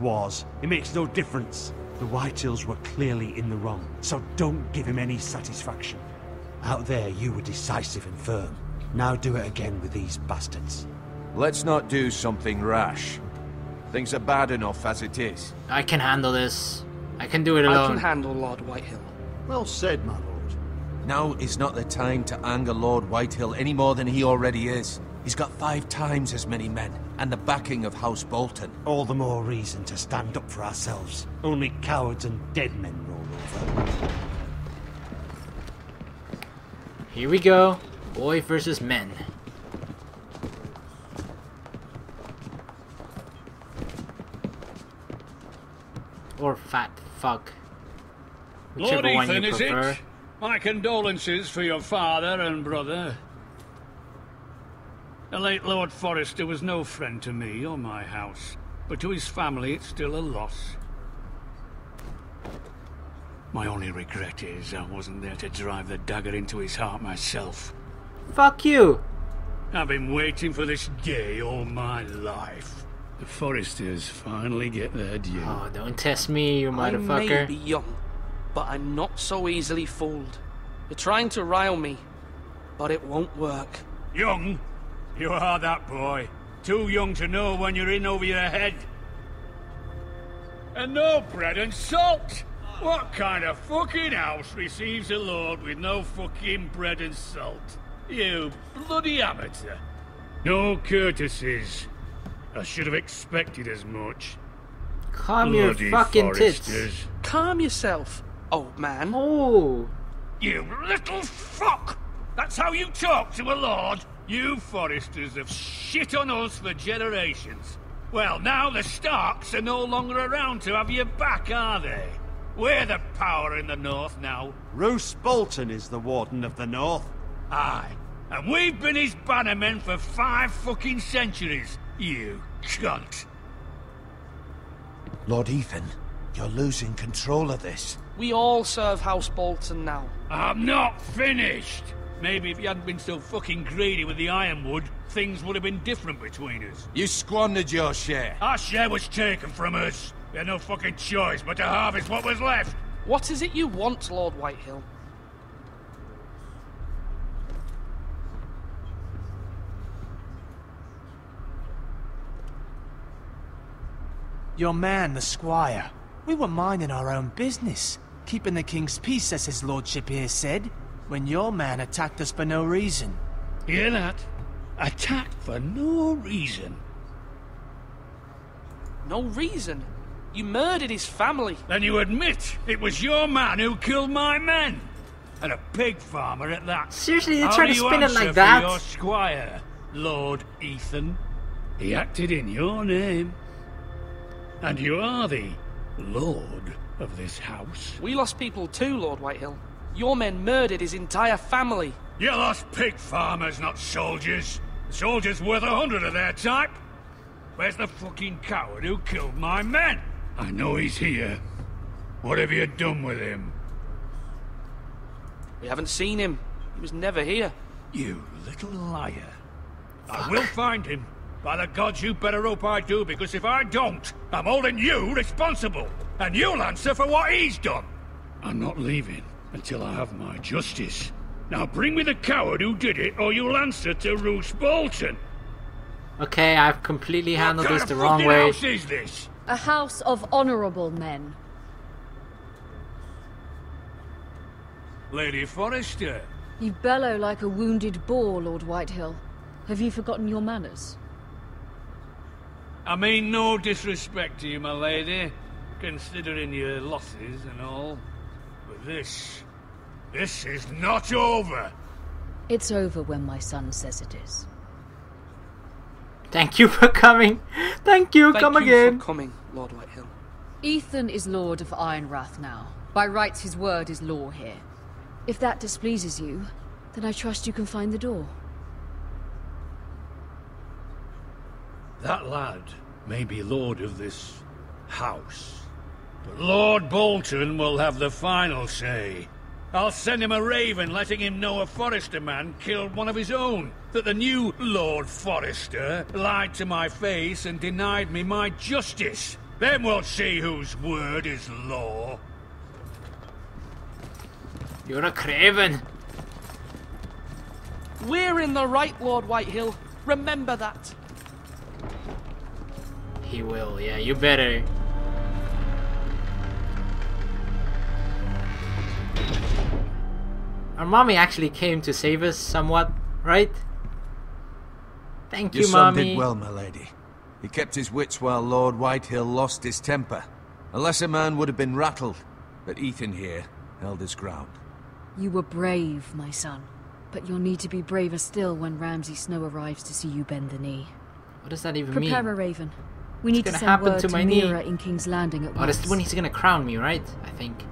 Was. It makes no difference. The Whitehills were clearly in the wrong, so don't give him any satisfaction. Out there, you were decisive and firm. Now do it again with these bastards. Let's not do something rash. Things are bad enough as it is. I can handle this. I can do it alone. I can handle Lord Whitehill. Well said, my lord. Now is not the time to anger Lord Whitehill any more than he already is. He's got 5 times as many men, and the backing of House Bolton. All the more reason to stand up for ourselves. Only cowards and dead men roll over. Here we go. Boy versus men. Or fat fuck. Whichever Lord one Ethan, you is prefer. it? My condolences for your father and brother. The late Lord Forrester was no friend to me or my house, but to his family it's still a loss. My only regret is I wasn't there to drive the dagger into his heart myself. Fuck you! I've been waiting for this day all my life. The Forresters finally get their due. Oh, don't test me, you I may motherfucker. be young, but I'm not so easily fooled. You're trying to rile me, but it won't work. Young? You are that boy. Too young to know when you're in over your head. And no bread and salt! What kind of fucking house receives a lord with no fucking bread and salt? You bloody amateur. No courtesies. I should have expected as much. Calm your Bloody fucking tits. Forresters. Calm yourself, old man. Oh. You little fuck! That's how you talk to a lord? You Forresters have shit on us for generations. Well, now the Starks are no longer around to have your back, are they? We're the power in the north now. Roose Bolton is the Warden of the North. Aye. And we've been his bannermen for 5 fucking centuries, you cunt. Lord Ethan, you're losing control of this. We all serve House Bolton now. I'm not finished. Maybe if you hadn't been so fucking greedy with the ironwood, things would have been different between us. You squandered your share. Our share was taken from us. We had no fucking choice but to harvest what was left. What is it you want, Lord Whitehill? Your man, the squire. We were minding our own business, keeping the king's peace, as his lordship here said, when your man attacked us for no reason. Hear that? Attacked for no reason. No reason? You murdered his family. Then you admit it was your man who killed my men. And a pig farmer at that. Seriously, they How try do to you spin it answer like for that? your squire, Lord Ethan? He acted in your name. And you are the lord of this house. We lost people too, Lord Whitehill. Your men murdered his entire family. You lost pig farmers, not soldiers. Soldiers worth 100 of their type. Where's the fucking coward who killed my men? I know he's here. What have you done with him? We haven't seen him. He was never here. You little liar. I will find him. By the gods, you better hope I do, because if I don't, I'm holding you responsible. And you'll answer for what he's done. I'm not leaving until I have my justice. Now bring me the coward who did it, or you'll answer to Roose Bolton. Okay, I've completely handled What this kind the of wrong fucking way. house is this? A house of honorable men. Lady Forrester. You bellow like a wounded boar, Lord Whitehill. Have you forgotten your manners? I mean no disrespect to you, my lady, considering your losses and all. But this is not over. It's over when my son says it is. Thank you for coming. Thank you. Come Thank you again. for coming, Lord Whitehill. Ethan is Lord of Ironrath now. By rights, his word is law here. If that displeases you, then I trust you can find the door. That lad may be lord of this house, but Lord Bolton will have the final say. I'll send him a raven letting him know a Forrester man killed one of his own, that the new Lord Forrester lied to my face and denied me my justice. Then we'll see whose word is law. You're a craven. We're in the right, Lord Whitehill. Remember that. He will, yeah, you better. Our mommy actually came to save us somewhat, right? Thank Your you, son mommy. did well, my lady. He kept his wits while Lord Whitehill lost his temper. A lesser man would have been rattled, but Ethan here held his ground. You were brave, my son. But you'll need to be braver still when Ramsay Snow arrives to see you bend the knee. What does that even Prepare mean? a raven. We need to gonna send happen word to to my knee? Mira in King's Landing at Oh, once. that's when he's gonna crown me, right? I think.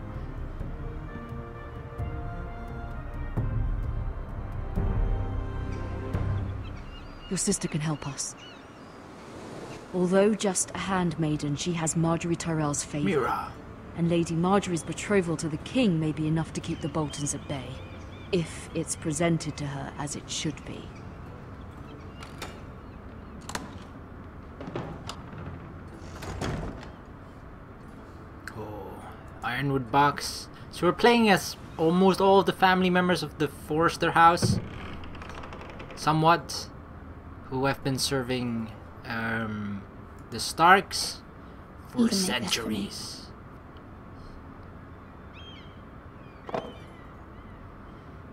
Your sister can help us. Although just a handmaiden, she has Marjorie Tyrell's favour. Mira. And Lady Marjorie's betrothal to the king may be enough to keep the Boltons at bay. If it's presented to her as it should be. Oh, Ironwood box. So we're playing as almost all of the family members of the Forrester house. Somewhat. Who have been serving the Starks for centuries.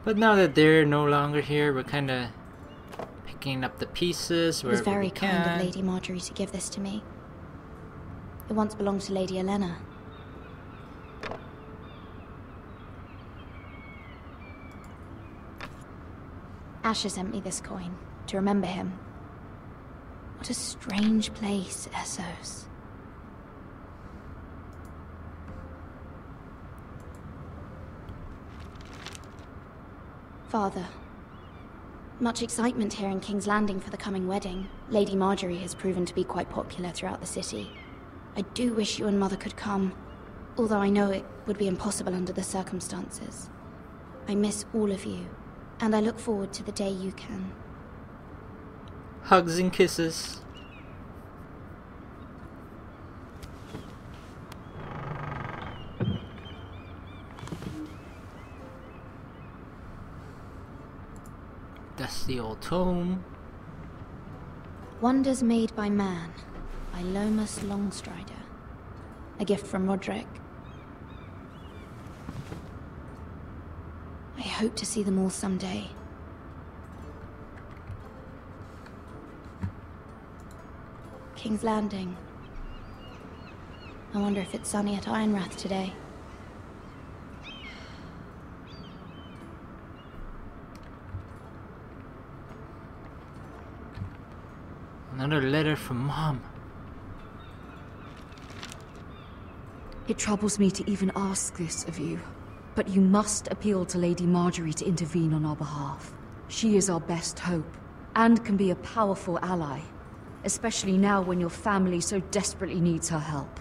But now that they're no longer here, we're kind of picking up the pieces It was wherever very we kind can. of Lady Marjorie to give this to me. It once belonged to Lady Olenna. Asher sent me this coin to remember him. What a strange place, Essos. Father, much excitement here in King's Landing for the coming wedding. Lady Marjorie has proven to be quite popular throughout the city. I do wish you and Mother could come, although I know it would be impossible under the circumstances. I miss all of you, and I look forward to the day you can. Hugs and kisses. Dusty old tome. Wonders Made by Man, by Lomas Longstrider. A gift from Roderick. I hope to see them all someday. King's Landing. I wonder if it's sunny at Ironrath today. Another letter from Mom. It troubles me to even ask this of you, but you must appeal to Lady Marjorie to intervene on our behalf. She is our best hope, and can be a powerful ally, especially now when your family so desperately needs her help.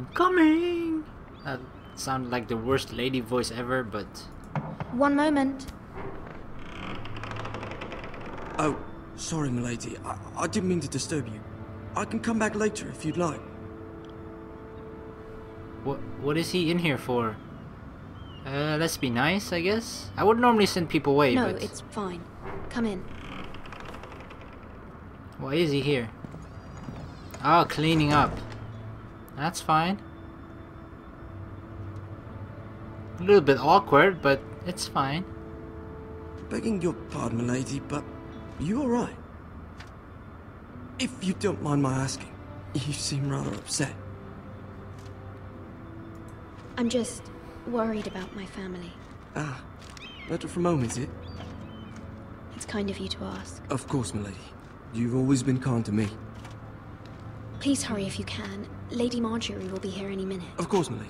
I'm coming! That sounded like the worst lady voice ever, but... One moment. Oh, sorry, milady. I didn't mean to disturb you. I can come back later if you'd like. What is he in here for? Let's be nice, I guess? I would normally send people away, No, but... it's fine. Come in. Why is he here? Oh, cleaning up. That's fine. A little bit awkward, but it's fine. Begging your pardon, milady, but you alright? If you don't mind my asking, you seem rather upset. I'm just worried about my family. Ah, matter from home, is it? It's kind of you to ask. Of course, milady. You've always been kind to me. Please hurry if you can. Lady Marjorie will be here any minute. Of course, milady.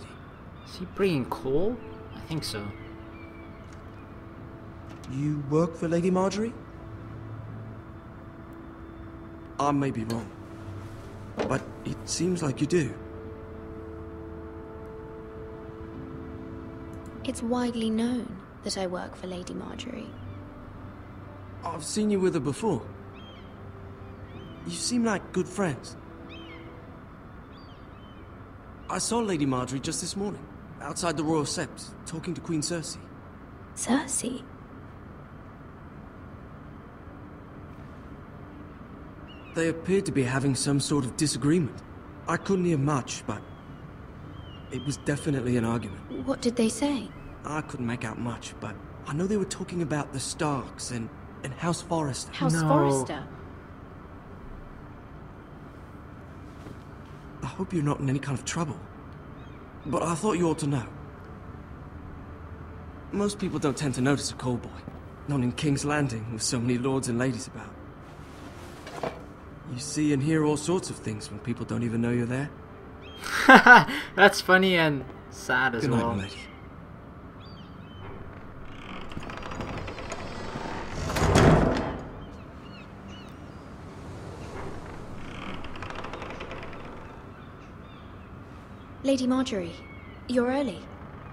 Is he bringing coal? I think so. You work for Lady Marjorie? I may be wrong, but it seems like you do. It's widely known that I work for Lady Marjorie. I've seen you with her before. You seem like good friends. I saw Lady Marjorie just this morning, outside the Royal Sept, talking to Queen Cersei. Cersei? They appeared to be having some sort of disagreement. I couldn't hear much, but it was definitely an argument. What did they say? I couldn't make out much, but I know they were talking about the Starks and House Forrester. House Forrester? I hope you're not in any kind of trouble, but I thought you ought to know. Most people don't tend to notice a call boy, not in King's Landing with so many lords and ladies about. You see and hear all sorts of things when people don't even know you're there. That's funny and sad as Good night, well. milady. Lady Marjorie, you're early.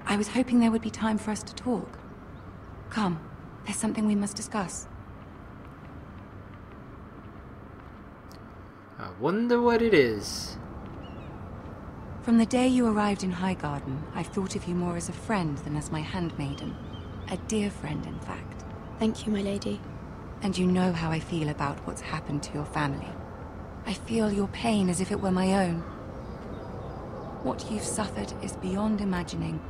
I was hoping there would be time for us to talk. Come, there's something we must discuss. I wonder what it is. From the day you arrived in Highgarden, I've thought of you more as a friend than as my handmaiden. A dear friend, in fact. Thank you, my lady. And you know how I feel about what's happened to your family. I feel your pain as if it were my own. What you've suffered is beyond imagining.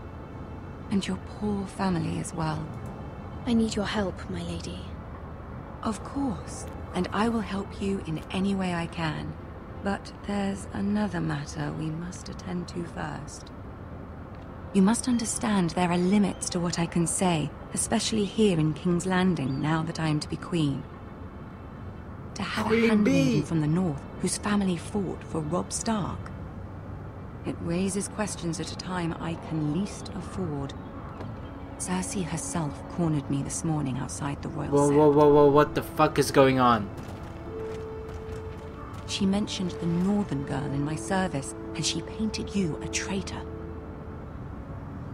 And your poor family as well. I need your help, my lady. Of course. And I will help you in any way I can. But there's another matter we must attend to first. You must understand there are limits to what I can say, especially here in King's Landing, now that I am to be queen. To have a handmaiden from the north whose family fought for Robb Stark. It raises questions at a time I can least afford. Cersei herself cornered me this morning outside the royal Whoa, Sept. whoa, what the fuck is going on? She mentioned the northern girl in my service, and she painted you a traitor.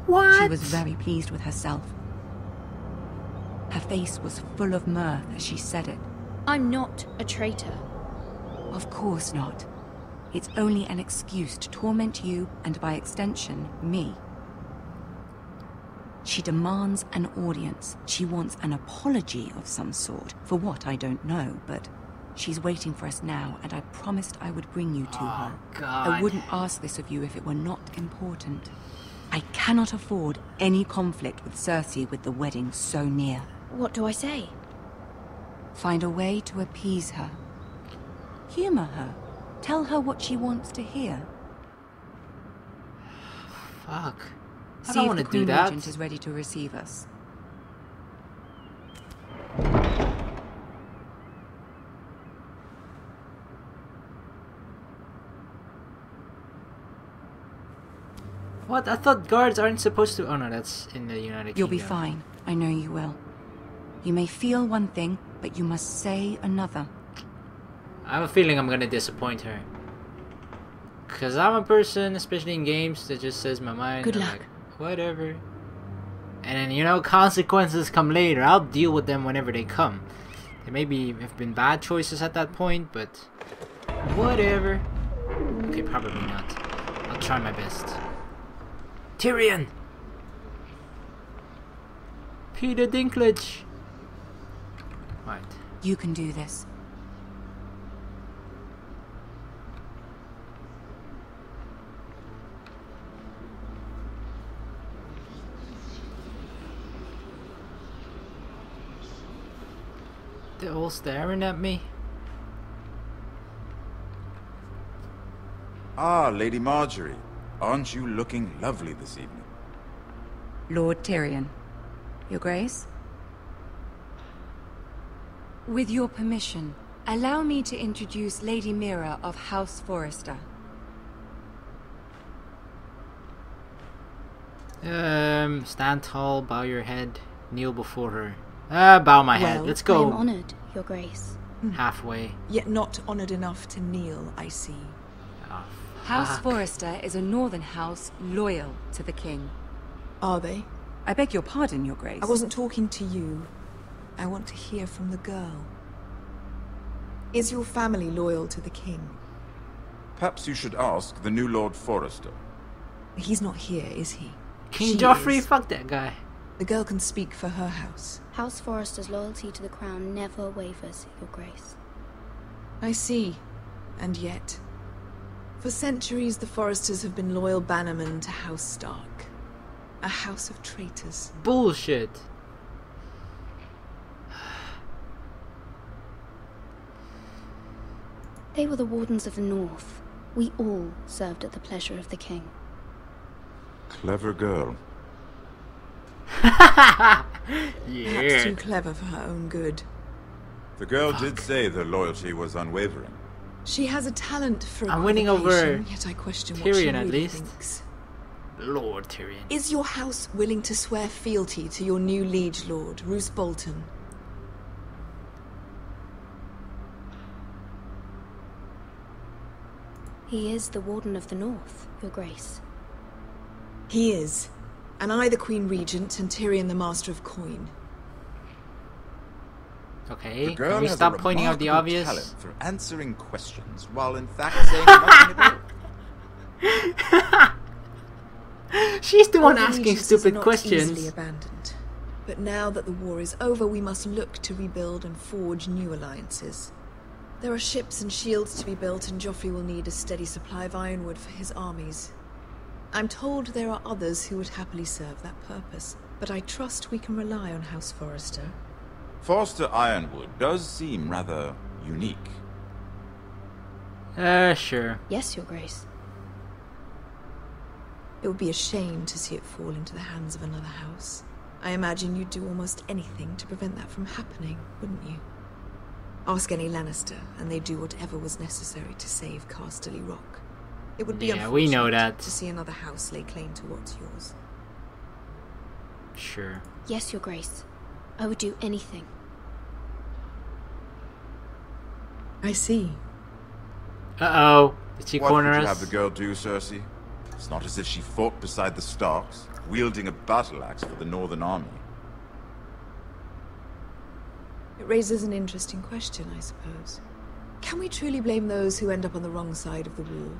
What? She was very pleased with herself. Her face was full of mirth as she said it. I'm not a traitor. Of course not. It's only an excuse to torment you, and by extension, me. She demands an audience. She wants an apology of some sort, for what I don't know, but she's waiting for us now, and I promised I would bring you to her. God. I wouldn't ask this of you if it were not important. I cannot afford any conflict with Cersei with the wedding so near. What do I say? Find a way to appease her. Humor her. Tell her what she wants to hear. Fuck. I See don't if want the to do Queen that. Regent is ready to receive us. What? I thought guards aren't supposed to... Oh no, that's in the United Kingdom. You'll be fine. I know you will. You may feel one thing, but you must say another. I have a feeling I'm gonna disappoint her. Because I'm a person, especially in games, that just says my mind. Good I'm luck. like, whatever. And then, you know, consequences come later. I'll deal with them whenever they come. They maybe have been bad choices at that point, but whatever. Okay, probably not. I'll try my best. Tyrion! Peter Dinklage! Right. You can do this. They're all staring at me. Ah, Lady Marjorie. Aren't you looking lovely this evening? Lord Tyrion. Your Grace? With your permission, allow me to introduce Lady Mira of House Forrester. Stand tall, bow your head, kneel before her. Bow my head. Let's go. I am honored, Your Grace. Halfway. Yet not honored enough to kneel, I see. Oh, House Forrester is a northern house loyal to the king. Are they? I beg your pardon, Your Grace. I wasn't talking to you. I want to hear from the girl. Is your family loyal to the king? Perhaps you should ask the new Lord Forrester. He's not here, is he? King She Joffrey? is. Fuck that guy. The girl can speak for her house. House Forrester's loyalty to the crown never wavers, Your Grace. I see. And yet, for centuries the Forresters have been loyal bannermen to House Stark. A house of traitors. Bullshit. They were the Wardens of the North. We all served at the pleasure of the king. Clever girl. Perhaps too clever for her own good. The girl did say their loyalty was unwavering. She has a talent for I'm winning over equivocation, yet I question what she Tyrion at really least. thinks. Lord Tyrion. Is your house willing to swear fealty to your new liege lord, Roose Bolton? He is the Warden of the North, Your Grace. He is. And I the Queen Regent and Tyrion the Master of Coin. Okay, The girl can we has stop a pointing out the remarkable obvious? talent for answering questions while in fact saying nothing at all. She's the one All asking allegiances are stupid not questions. easily abandoned. But now that the war is over, we must look to rebuild and forge new alliances. There are ships and shields to be built, and Joffrey will need a steady supply of ironwood for his armies. I'm told there are others who would happily serve that purpose, but I trust we can rely on House Forrester. Forster Ironwood does seem rather unique. Sure. Yes, Your Grace. It would be a shame to see it fall into the hands of another house. I imagine you'd do almost anything to prevent that from happening, wouldn't you? Ask any Lannister, and they'd do whatever was necessary to save Casterly Rock. It would be Yeah, we know unfortunate that. to see another house lay claim to what's yours. Sure. Yes, Your Grace. I would do anything. I see. Uh-oh. Did she What corner would you us? have the girl do, Cersei? It's not as if she fought beside the Starks, wielding a battle axe for the Northern Army. It raises an interesting question, I suppose. Can we truly blame those who end up on the wrong side of the war?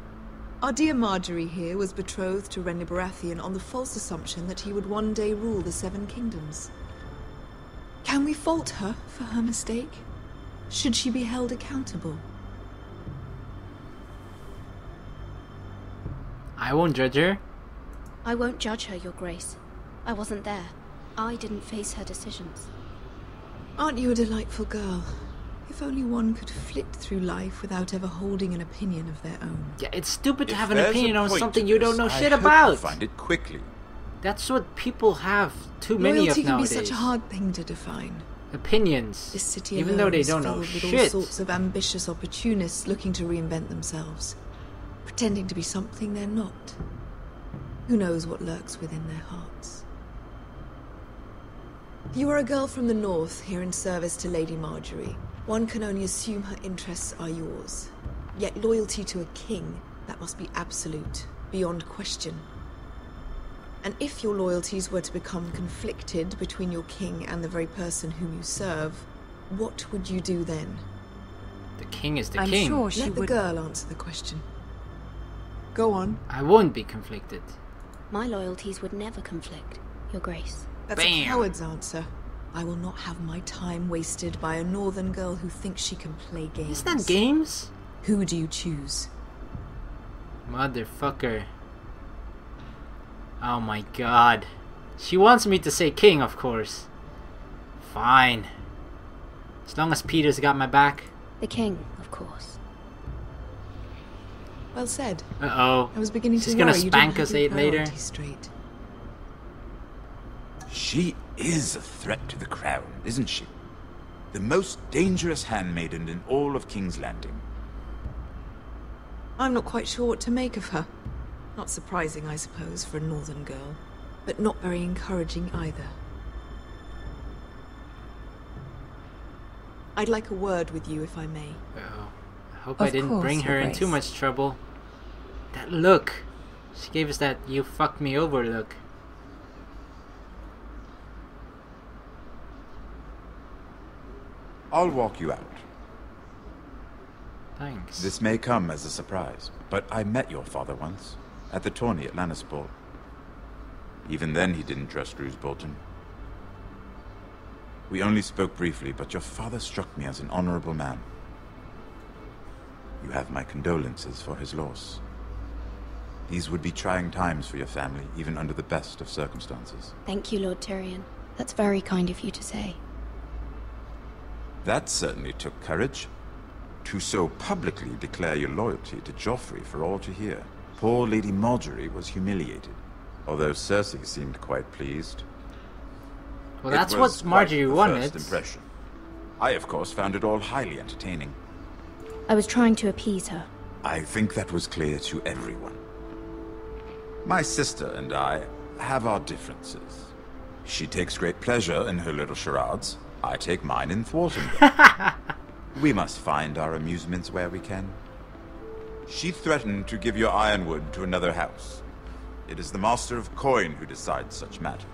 Our dear Marjorie here was betrothed to Renly Baratheon on the false assumption that he would one day rule the Seven Kingdoms. Can we fault her for her mistake? Should she be held accountable? I won't judge her. I won't judge her, Your Grace. I wasn't there. I didn't face her decisions. Aren't you a delightful girl? If only one could flit through life without ever holding an opinion of their own. Yeah, it's stupid to If have an there's opinion a on point something to you don't this, know I shit hope about. you'll find it quickly. That's what people have too many Loyalty of can nowadays. be such a hard thing to define. Opinions. This city even alone though they is don't know filled with all shit. sorts of ambitious opportunists looking to reinvent themselves, pretending to be something they're not. Who knows what lurks within their hearts? You are a girl from the north, here in service to Lady Marjorie. One can only assume her interests are yours. Yet loyalty to a king That must be absolute, beyond question. And if your loyalties were to become conflicted between your king and the very person whom you serve, what would you do then? The king is the I'm king. Sure she Let the girl answer the question. Go on. I won't be conflicted. My loyalties would never conflict, Your Grace. That's a coward's answer. I will not have my time wasted by a northern girl who thinks she can play games. Is that games? Who do you choose? Motherfucker. Oh my god. She wants me to say king, of course. Fine. As long as Peter's got my back. The king, of course. Well said. Uh-oh. I was beginning She's to gonna worry you spank didn't us have your later. priorities straight. She is a threat to the crown, isn't she? The most dangerous handmaiden in all of King's Landing. I'm not quite sure what to make of her. Not surprising, I suppose, for a northern girl, but not very encouraging either. I'd like a word with you, if I may. Uh-oh. I hope I didn't bring her in too much trouble. That look. She gave us that you fucked me over look. I'll walk you out. Thanks. This may come as a surprise, but I met your father once, at the tourney at Lannisport. Even then he didn't trust Roose Bolton. We only spoke briefly, but your father struck me as an honorable man. You have my condolences for his loss. These would be trying times for your family, even under the best of circumstances. Thank you, Lord Tyrion. That's very kind of you to say. That certainly took courage. To so publicly declare your loyalty to Joffrey for all to hear. Poor Lady Margaery was humiliated, although Cersei seemed quite pleased. Well, that's what Margaery wanted. First impression. I, of course, found it all highly entertaining. I was trying to appease her. I think that was clear to everyone. My sister and I have our differences. She takes great pleasure in her little charades. I take mine in thwarting them. We must find our amusements where we can. She threatened to give your ironwood to another house. It is the Master of Coin who decides such matters.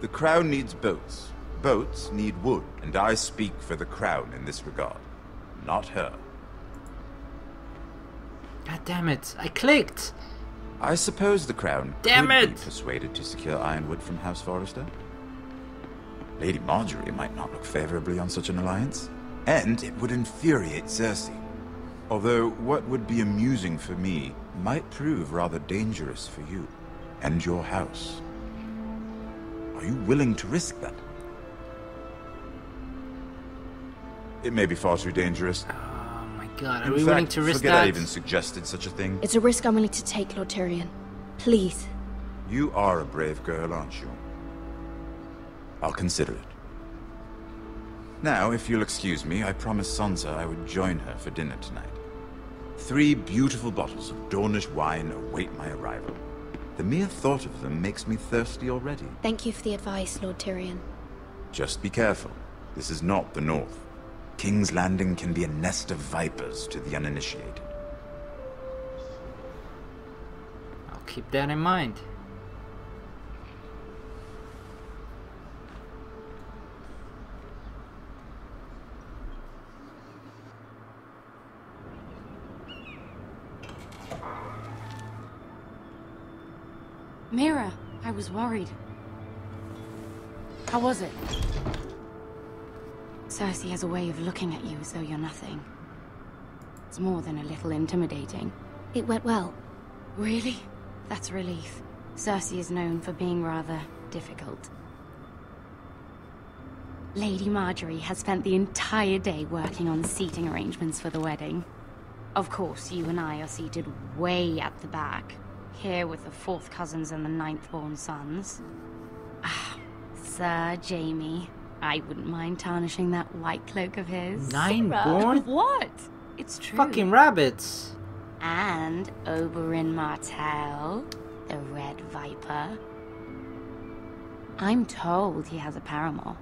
The crown needs boats. Boats need wood, and I speak for the crown in this regard, not her. God damn it, I clicked! I suppose the crown could be persuaded to secure ironwood from House Forrester. Lady Margaery might not look favorably on such an alliance, and it would infuriate Cersei. Although what would be amusing for me might prove rather dangerous for you and your house. Are you willing to risk that? It may be far too dangerous. Oh my god, are In we fact, willing to risk forget that? I even suggested such a thing. It's a risk I'm willing to take, Lord Tyrion. Please. You are a brave girl, aren't you? I'll consider it. Now, if you'll excuse me, I promised Sansa I would join her for dinner tonight. 3 beautiful bottles of Dornish wine await my arrival. The mere thought of them makes me thirsty already. Thank you for the advice, Lord Tyrion. Just be careful. This is not the North. King's Landing can be a nest of vipers to the uninitiated. I'll keep that in mind. Mira, I was worried. How was it? Cersei has a way of looking at you as though you're nothing. It's more than a little intimidating. It went well. Really? That's a relief. Cersei is known for being rather difficult. Lady Margaery has spent the entire day working on seating arrangements for the wedding. Of course, you and I are seated way at the back. Here with the 4th cousins and the 9th-born sons. Ah, Sir Jaime. I wouldn't mind tarnishing that white cloak of his. 9-born? What? It's true. Fucking rabbits. And Oberyn Martell, the Red Viper. I'm told he has a paramour.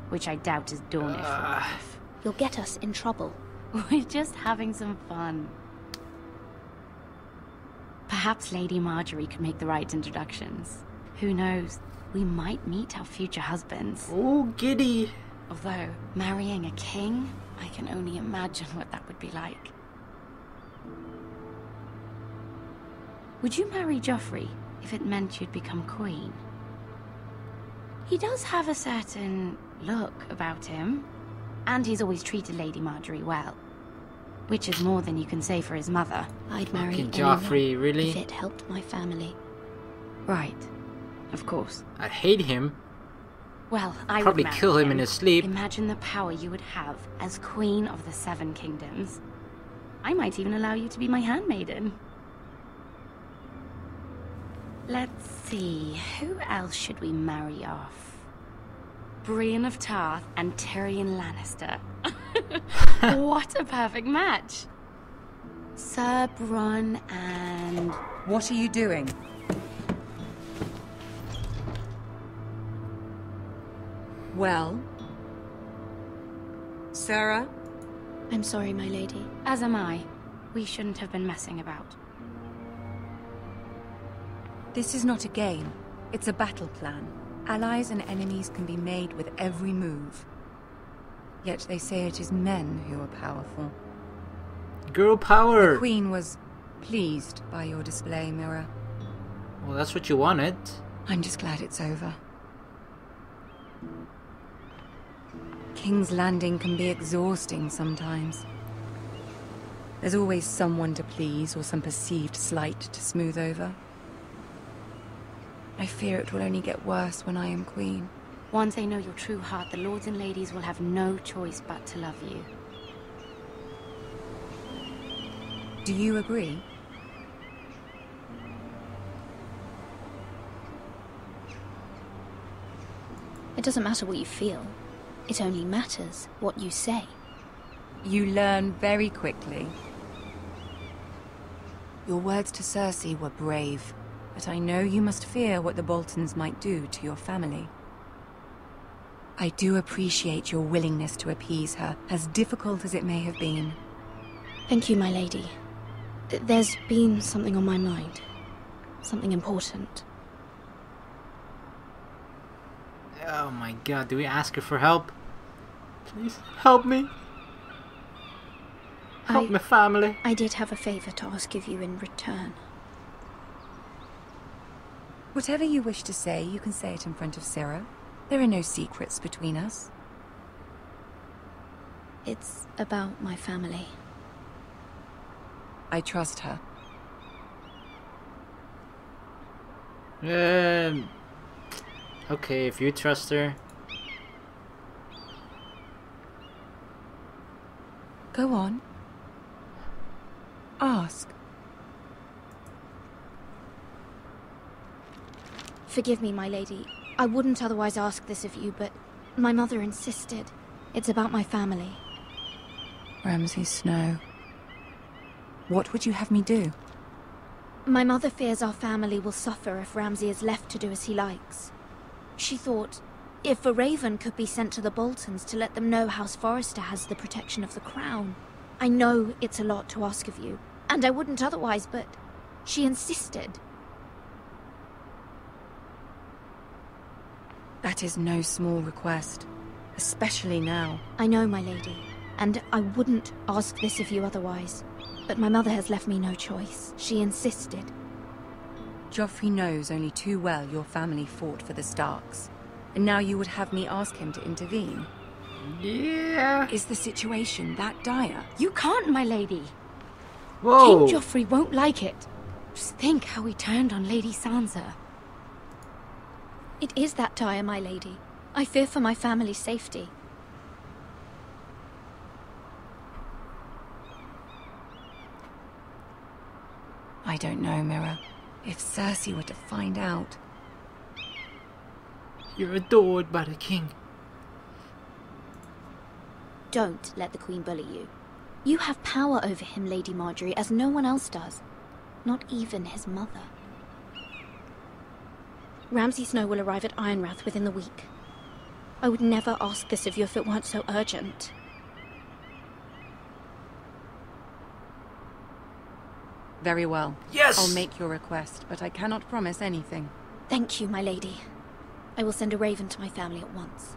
Which I doubt is Dornish for life. You'll get us in trouble. We're just having some fun. Perhaps Lady Marjorie could make the right introductions. Who knows? We might meet our future husbands. Oh, giddy. Although, marrying a king, I can only imagine what that would be like. Would you marry Joffrey if it meant you'd become queen? He does have a certain look about him, and he's always treated Lady Marjorie well. Which is more than you can say for his mother. I'd marry anyone Joffrey, really? if it helped my family. Right. Of course. I hate him. Well, I probably would marry kill him in his sleep. Imagine the power you would have as Queen of the Seven Kingdoms. I might even allow you to be my handmaiden. Let's see, who else should we marry off? Brienne of Tarth and Tyrion Lannister. What a perfect match! Sir Bronn and... What are you doing? Well? Sarah? I'm sorry, my lady. As am I. We shouldn't have been messing about. This is not a game. It's a battle plan. Allies and enemies can be made with every move. Yet they say it is men who are powerful. Girl power! The Queen was pleased by your display, Mira. Well, that's what you wanted. I'm just glad it's over. King's Landing can be exhausting sometimes. There's always someone to please or some perceived slight to smooth over. I fear it will only get worse when I am queen. Once they know your true heart, the lords and ladies will have no choice but to love you. Do you agree? It doesn't matter what you feel. It only matters what you say. You learn very quickly. Your words to Cersei were brave, but I know you must fear what the Boltons might do to your family. I do appreciate your willingness to appease her, as difficult as it may have been. Thank you, my lady. There's been something on my mind. Something important. Oh my god, do we ask her for help? Please, help me. Help my family. I did have a favor to ask of you in return. Whatever you wish to say, you can say it in front of Sarah. There are no secrets between us. It's about my family. I trust her. Okay, if you trust her. Go on. Ask. Forgive me, my lady. I wouldn't otherwise ask this of you, but my mother insisted. It's about my family. Ramsay Snow. What would you have me do? My mother fears our family will suffer if Ramsay is left to do as he likes. She thought, if a raven could be sent to the Boltons to let them know House Forrester has the protection of the crown. I know it's a lot to ask of you, and I wouldn't otherwise, but she insisted. That is no small request, especially now. I know, my lady, and I wouldn't ask this of you otherwise. But my mother has left me no choice. She insisted. Joffrey knows only too well your family fought for the Starks. And now you would have me ask him to intervene? Yeah. Is the situation that dire? You can't, my lady. Whoa. King Joffrey won't like it. Just think how he turned on Lady Sansa. It is that dire, my lady. I fear for my family's safety. I don't know, Mira. If Cersei were to find out... You're adored by the king. Don't let the Queen bully you. You have power over him, Lady Marjorie, as no one else does. Not even his mother. Ramsay Snow will arrive at Ironrath within the week. I would never ask this of you if it weren't so urgent. Very well. Yes! I'll make your request, but I cannot promise anything. Thank you, my lady. I will send a raven to my family at once.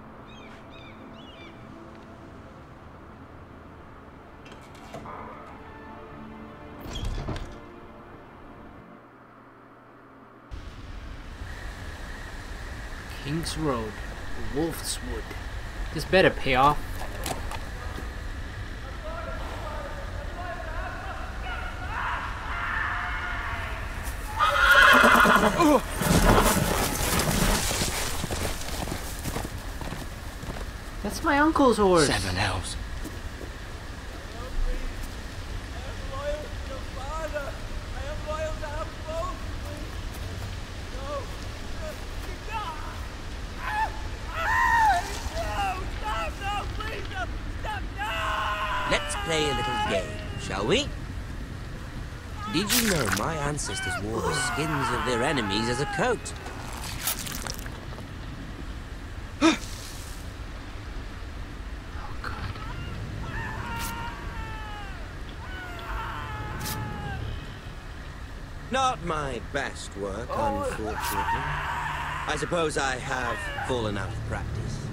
King's Road, Wolf's Wood. This better pay off. That's my uncle's horse. 7 elves. Let's play a little game, shall we? Did you know my ancestors wore the skins of their enemies as a coat? Not my best work, unfortunately. I suppose I have fallen out of practice.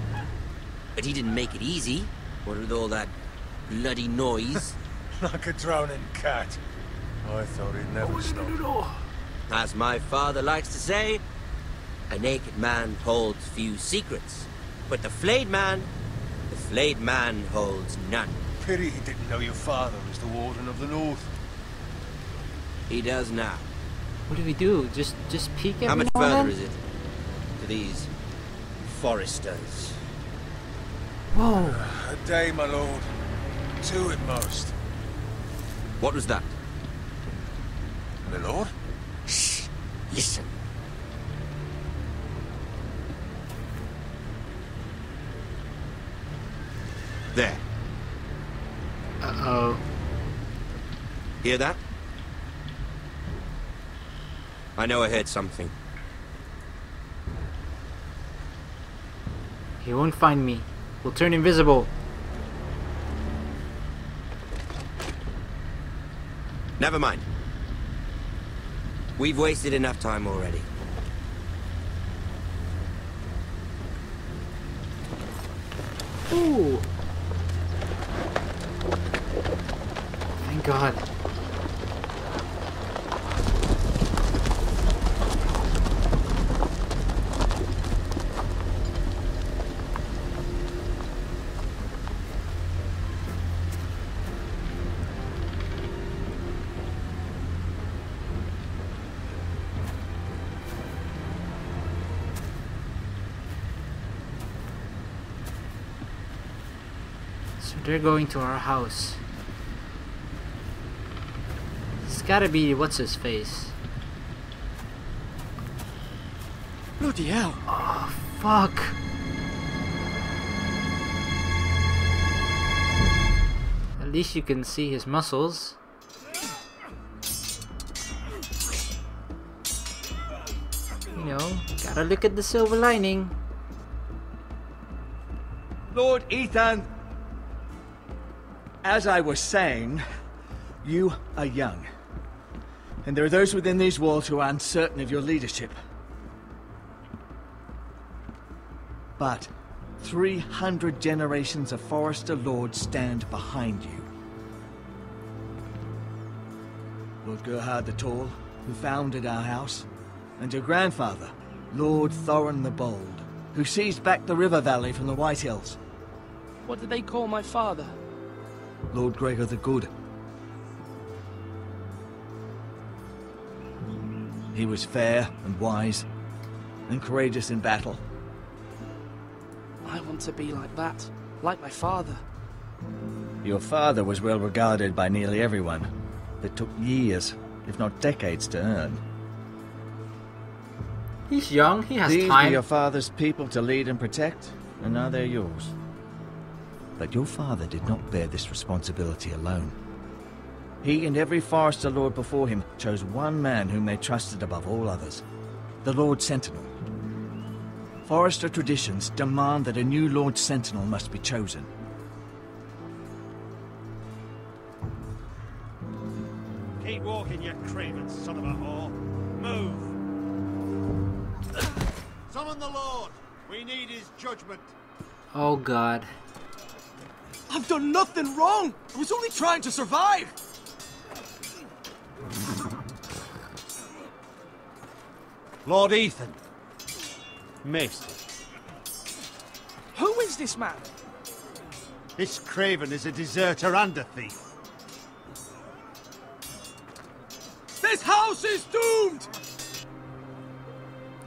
But he didn't make it easy, what with all that bloody noise. Like a drowning cat. I thought he'd never stop. As my father likes to say, a naked man holds few secrets. But the flayed man holds none. Pity he didn't know your father was the Warden of the North. He does now. What do we do? Just peek every How much now and further then? is it to these Forresters? Whoa. A day, my lord. 2 at most. What was that? My lord? Shh! Listen. There. Uh-oh. Hear that? I know I heard something. He won't find me. We'll turn invisible. Never mind. We've wasted enough time already. Ooh. Thank God. So they're going to our house. It's gotta be what's his face. Bloody hell. Oh, fuck. At least you can see his muscles. You know, gotta look at the silver lining. Lord Ethan, as I was saying, you are young. And there are those within these walls who are uncertain of your leadership. But 300 generations of Forrester lords stand behind you. Lord Gerhard the Tall, who founded our house, and your grandfather, Lord Thorin the Bold, who seized back the river valley from the White Hills. What did they call my father? Lord Gregor the Good. He was fair and wise, and courageous in battle. I want to be like that, like my father. Your father was well regarded by nearly everyone. It took years, if not decades, to earn. He's young, he has These time. were your father's people to lead and protect, and now they're yours. But your father did not bear this responsibility alone. He and every Forrester Lord before him chose one man whom they trusted above all others, the Lord Sentinel. Forrester traditions demand that a new Lord Sentinel must be chosen. Keep walking, you craven son of a whore. Move. Summon the Lord. We need his judgment. Oh God. I've done nothing wrong. I was only trying to survive. Lord Ethan. Maester. Who is this man? This craven is a deserter and a thief. This house is doomed!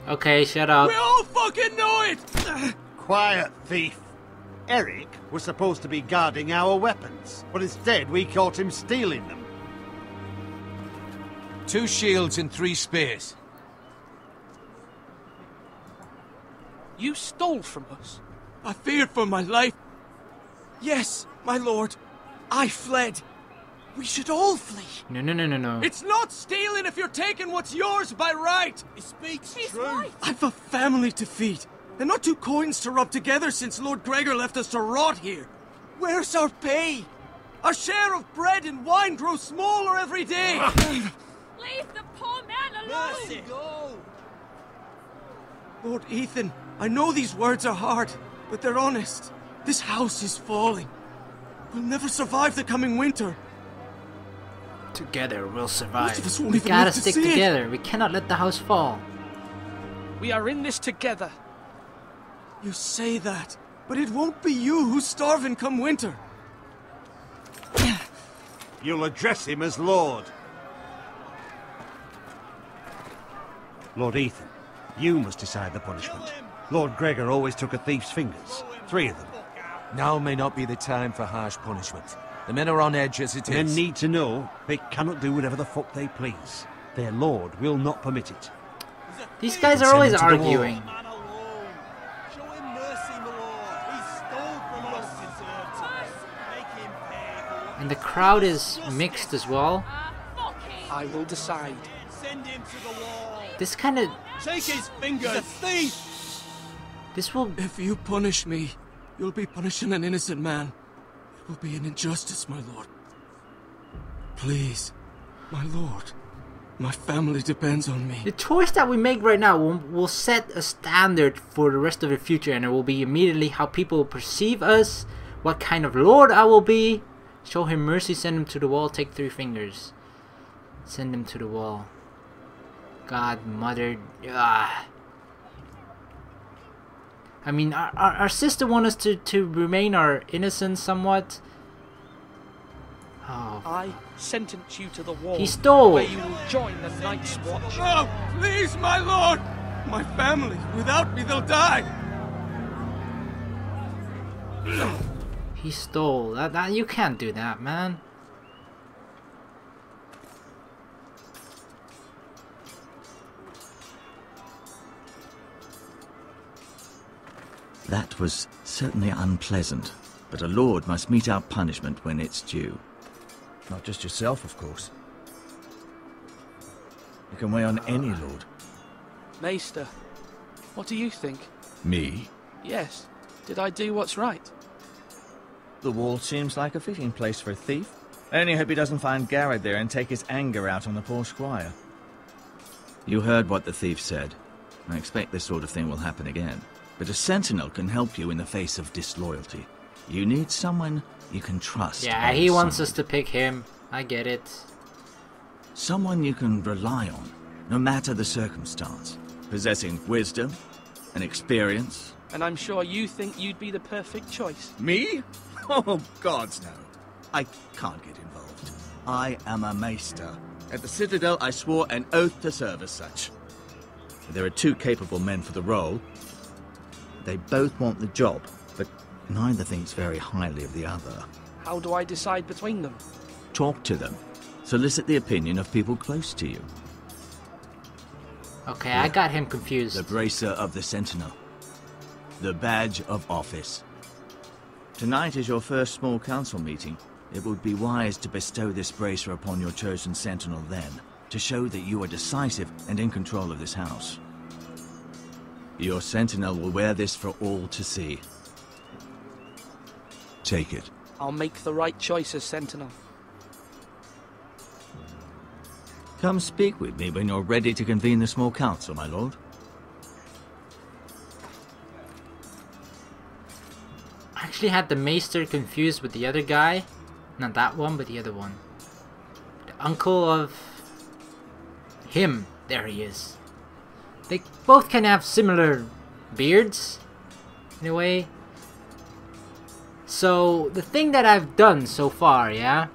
Okay, shut up. We all fucking know it! Quiet, thief. Eric was supposed to be guarding our weapons, but instead we caught him stealing them. 2 shields and 3 spears. You stole from us. I feared for my life. Yes, my lord. I fled. We should all flee. No. It's not stealing if you're taking what's yours by right. He speaks He's true. right. I've a family to feed, and not 2 coins to rub together since Lord Gregor left us to rot here. Where's our pay? Our share of bread and wine grows smaller every day. Leave the poor man alone! Mercy. Lord Ethan, I know these words are hard, but they're honest. This house is falling. We'll never survive the coming winter. Together we'll survive. Most of us won't We even gotta live to stick see it. together. We cannot let the house fall. We are in this together. You say that, but it won't be you who's starving come winter. You'll address him as Lord. Lord Ethan, you must decide the punishment. Lord Gregor always took a thief's fingers. 3 of them. Now may not be the time for harsh punishment. The men are on edge as it is. Men need to know they cannot do whatever the fuck they please. Their lord will not permit it. These guys are always arguing. And the crowd is mixed as well. I will decide. Send him to the wall. This kind of... Take his fingers. He's a thief. This will... If you punish me, you'll be punishing an innocent man. It will be an injustice, my lord. Please, my lord. My family depends on me. The choice that we make right now will set a standard for the rest of the future, and it will be immediately how people will perceive us, what kind of lord I will be. Show him mercy, send him to the wall, take 3 fingers. Send him to the wall. God, mother. I mean, our sister wants us to remain our innocence somewhat. Oh. I sentence you to the wall. He stole. Where you will join the Night's Watch. No, please, my lord. My family. Without me, they'll die. He stole. That you can't do that, man. That was certainly unpleasant, but a lord must mete out punishment when it's due. Not just yourself, of course. You can weigh on any lord. Maester, what do you think? Me? Yes. Did I do what's right? The wall seems like a fitting place for a thief. I only hope he doesn't find Garrett there and take his anger out on the poor squire. You heard what the thief said. I expect this sort of thing will happen again. But a sentinel can help you in the face of disloyalty. You need someone you can trust. Yeah, he wants us to pick him. I get it. Someone you can rely on, no matter the circumstance. Possessing wisdom and experience. And I'm sure you think you'd be the perfect choice. Me? Oh, gods no. I can't get involved. I am a maester. At the Citadel, I swore an oath to serve as such. There are 2 capable men for the role. They both want the job, but neither thinks very highly of the other. How do I decide between them? Talk to them. Solicit the opinion of people close to you. Okay, I got him confused. The bracer of the Sentinel. The badge of office. Tonight is your first small council meeting. It would be wise to bestow this bracer upon your chosen Sentinel then, to show that you are decisive and in control of this house. Your Sentinel will wear this for all to see. Take it. I'll make the right choice as Sentinel. Come speak with me when you're ready to convene the small council, my lord. I actually had the maester confused with the other guy. Not that one, but the other one. The uncle of him. There he is. They both can have similar beards, in a way. So, the thing that I've done so far, yeah?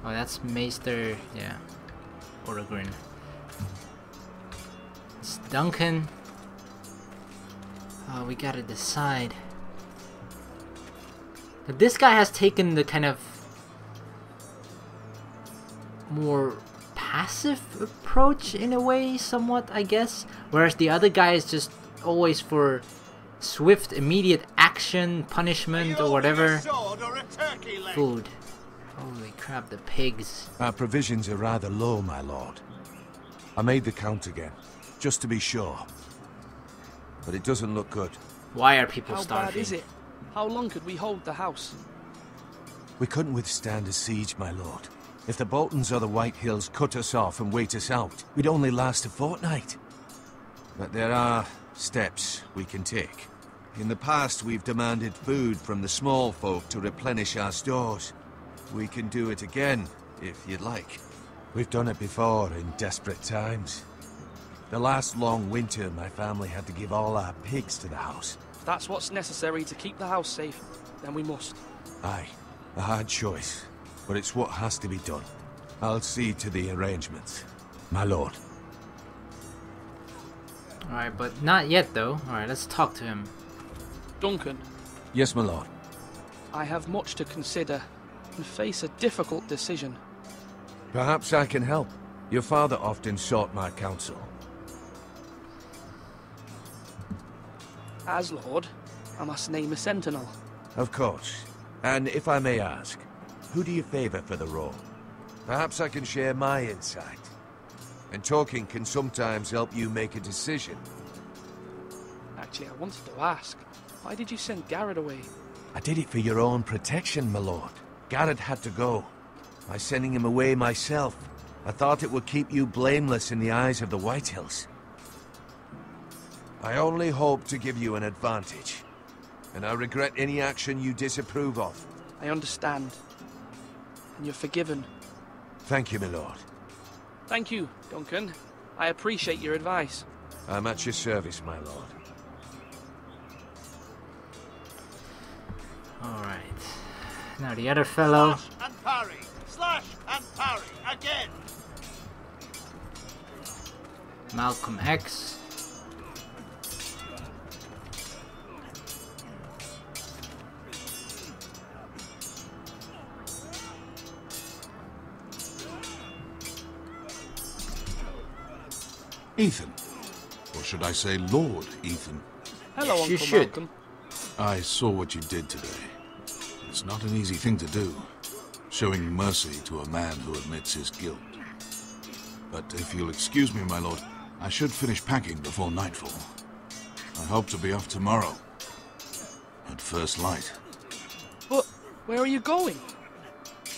Oh, that's Maester, yeah. Orgrin. It's Duncan. Oh, we gotta decide. But this guy has taken the kind of more passive approach in a way, somewhat, I guess. Whereas the other guy is just always for swift, immediate action, punishment, or whatever. Food. Holy crap, the pigs. Our provisions are rather low, my lord. I made the count again, just to be sure. But it doesn't look good. Why are people How starving? bad is it? How long could we hold the house? We couldn't withstand a siege, my lord. If the Boltons or the White Hills cut us off and wait us out, we'd only last a fortnight. But there are steps we can take. In the past, we've demanded food from the small folk to replenish our stores. We can do it again, if you'd like. We've done it before in desperate times. The last long winter, my family had to give all our pigs to the house. If that's what's necessary to keep the house safe, then we must. Aye, a hard choice, but it's what has to be done. I'll see to the arrangements, my lord. Alright, but not yet though. Alright, let's talk to him. Duncan. Yes, my lord. I have much to consider and face a difficult decision. Perhaps I can help. Your father often sought my counsel. As Lord, I must name a sentinel. Of course. And if I may ask, who do you favor for the role? Perhaps I can share my insight. And talking can sometimes help you make a decision. Actually, I wanted to ask, why did you send Garrett away? I did it for your own protection, my lord. Garrett had to go. By sending him away myself, I thought it would keep you blameless in the eyes of the White Hills. I only hope to give you an advantage, and I regret any action you disapprove of. I understand. And you're forgiven. Thank you, my lord. Thank you, Duncan. I appreciate your advice. I'm at your service, my lord. Alright. Now the other fellow. Slash and parry! Slash and parry! Again! Malcolm X. Ethan. Or should I say Lord Ethan? Hello, Yes, you Uncle should. Malcolm. I saw what you did today. It's not an easy thing to do, showing mercy to a man who admits his guilt. But if you'll excuse me, my lord, I should finish packing before nightfall. I hope to be off tomorrow, at first light. But where are you going?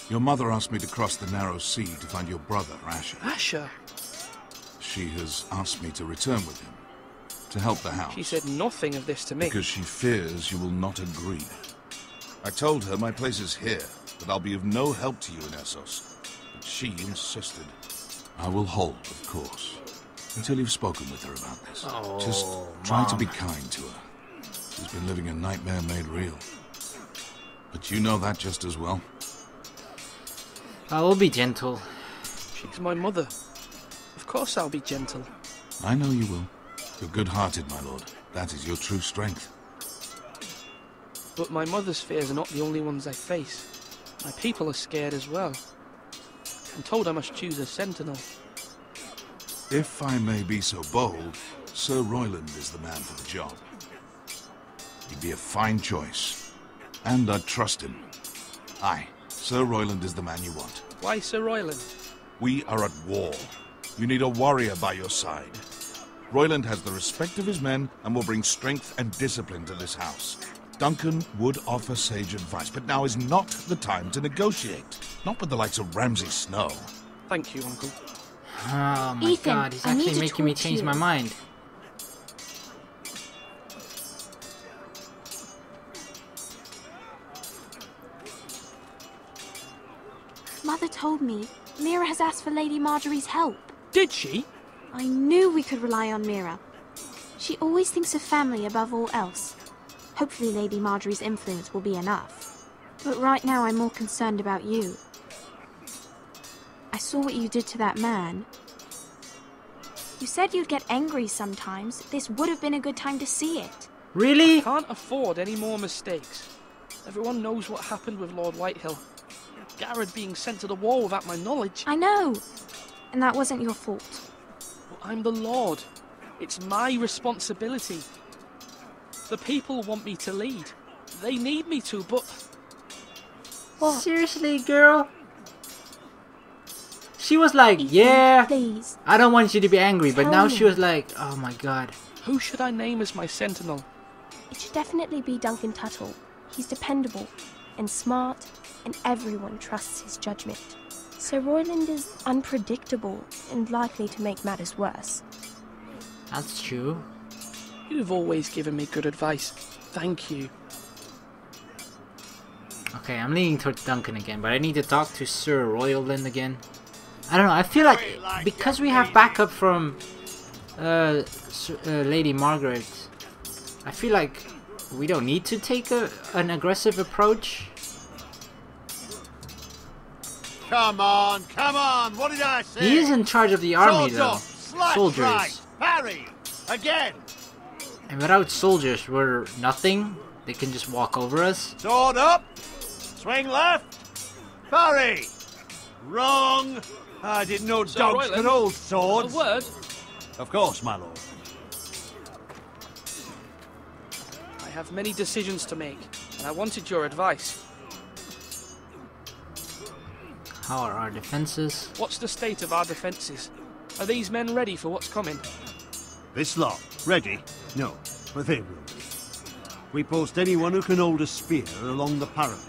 Your mother asked me to cross the narrow sea to find your brother, Asher. Asher? She has asked me to return with him, to help the house. She said nothing of this to me. Because she fears you will not agree. I told her my place is here, that I'll be of no help to you in Essos. But she insisted. I will hold, of course, until you've spoken with her about this. Oh, Just try to Mom. be kind to her. She's been living a nightmare made real. But you know that just as well. I will be gentle. She's my mother. Of course I'll be gentle. I know you will. You're good-hearted, my lord. That is your true strength. But my mother's fears are not the only ones I face. My people are scared as well. I'm told I must choose a sentinel. If I may be so bold, Sir Royland is the man for the job. He'd be a fine choice. And I'd trust him. Aye, Sir Royland is the man you want. Why Sir Royland? We are at war. You need a warrior by your side. Royland has the respect of his men and will bring strength and discipline to this house. Duncan would offer sage advice, but now is not the time to negotiate. Not with the likes of Ramsay Snow. Thank you, Uncle. Oh my Ethan, god, he's I need actually to making me talk to change you. my mind. Mother told me Mira has asked for Lady Marjorie's help. Did she? I knew we could rely on Mira. She always thinks of family above all else. Hopefully Lady Marjorie's influence will be enough. But right now I'm more concerned about you. I saw what you did to that man. You said you'd get angry sometimes. This would have been a good time to see it. Really? I can't afford any more mistakes. Everyone knows what happened with Lord Whitehill. Garrett being sent to the wall without my knowledge. I know. And that wasn't your fault. But I'm the Lord. It's my responsibility. The people want me to lead. They need me to, but... What? Seriously, girl? She was like, yeah, please. I don't want you to be angry, but Tell now me. she was like, oh my god. Who should I name as my sentinel? It should definitely be Duncan Tuttle. He's dependable and smart, and everyone trusts his judgment. Sir Royland is unpredictable and likely to make matters worse. That's true. You've always given me good advice. Thank you. Okay, I'm leaning towards Duncan again, but I need to talk to Sir Royland again. I don't know, I feel like because we have backup from Lady Margaret, I feel like we don't need to take an aggressive approach. Come on, what did I say? He is in charge of the army Swords though. up, slash Soldiers. right, parry, again. And without soldiers, we're nothing. They can just walk over us. Sword up, swing left, parry. Wrong. I didn't know Sir dogs Royland, could hold swords. A word? Of course, my lord. I have many decisions to make, and I wanted your advice. How are our defenses? What's the state of our defences? Are these men ready for what's coming? This lot, ready? No, but they will be. We post anyone who can hold a spear along the parapet,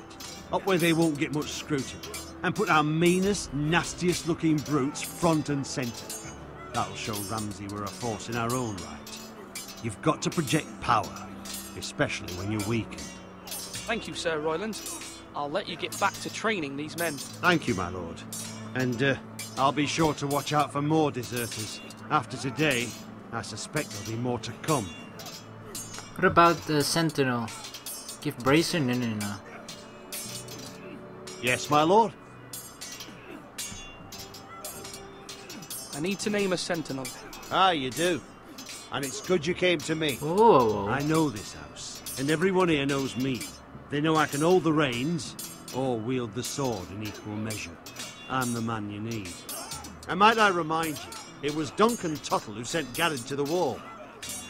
up where they won't get much scrutiny, and put our meanest, nastiest looking brutes front and centre. That'll show Ramsay we're a force in our own right. You've got to project power, especially when you're weakened. Thank you, Sir Royland. I'll let you get back to training these men. Thank you, my lord. And I'll be sure to watch out for more deserters. After today, I suspect there'll be more to come. What about the Sentinel? Give Bracer? No. Yes, my lord? I need to name a sentinel. Ah, you do. And it's good you came to me. Whoa. I know this house, and everyone here knows me. They know I can hold the reins, or wield the sword in equal measure. I'm the man you need. And might I remind you, it was Duncan Tuttle who sent Garrett to the wall.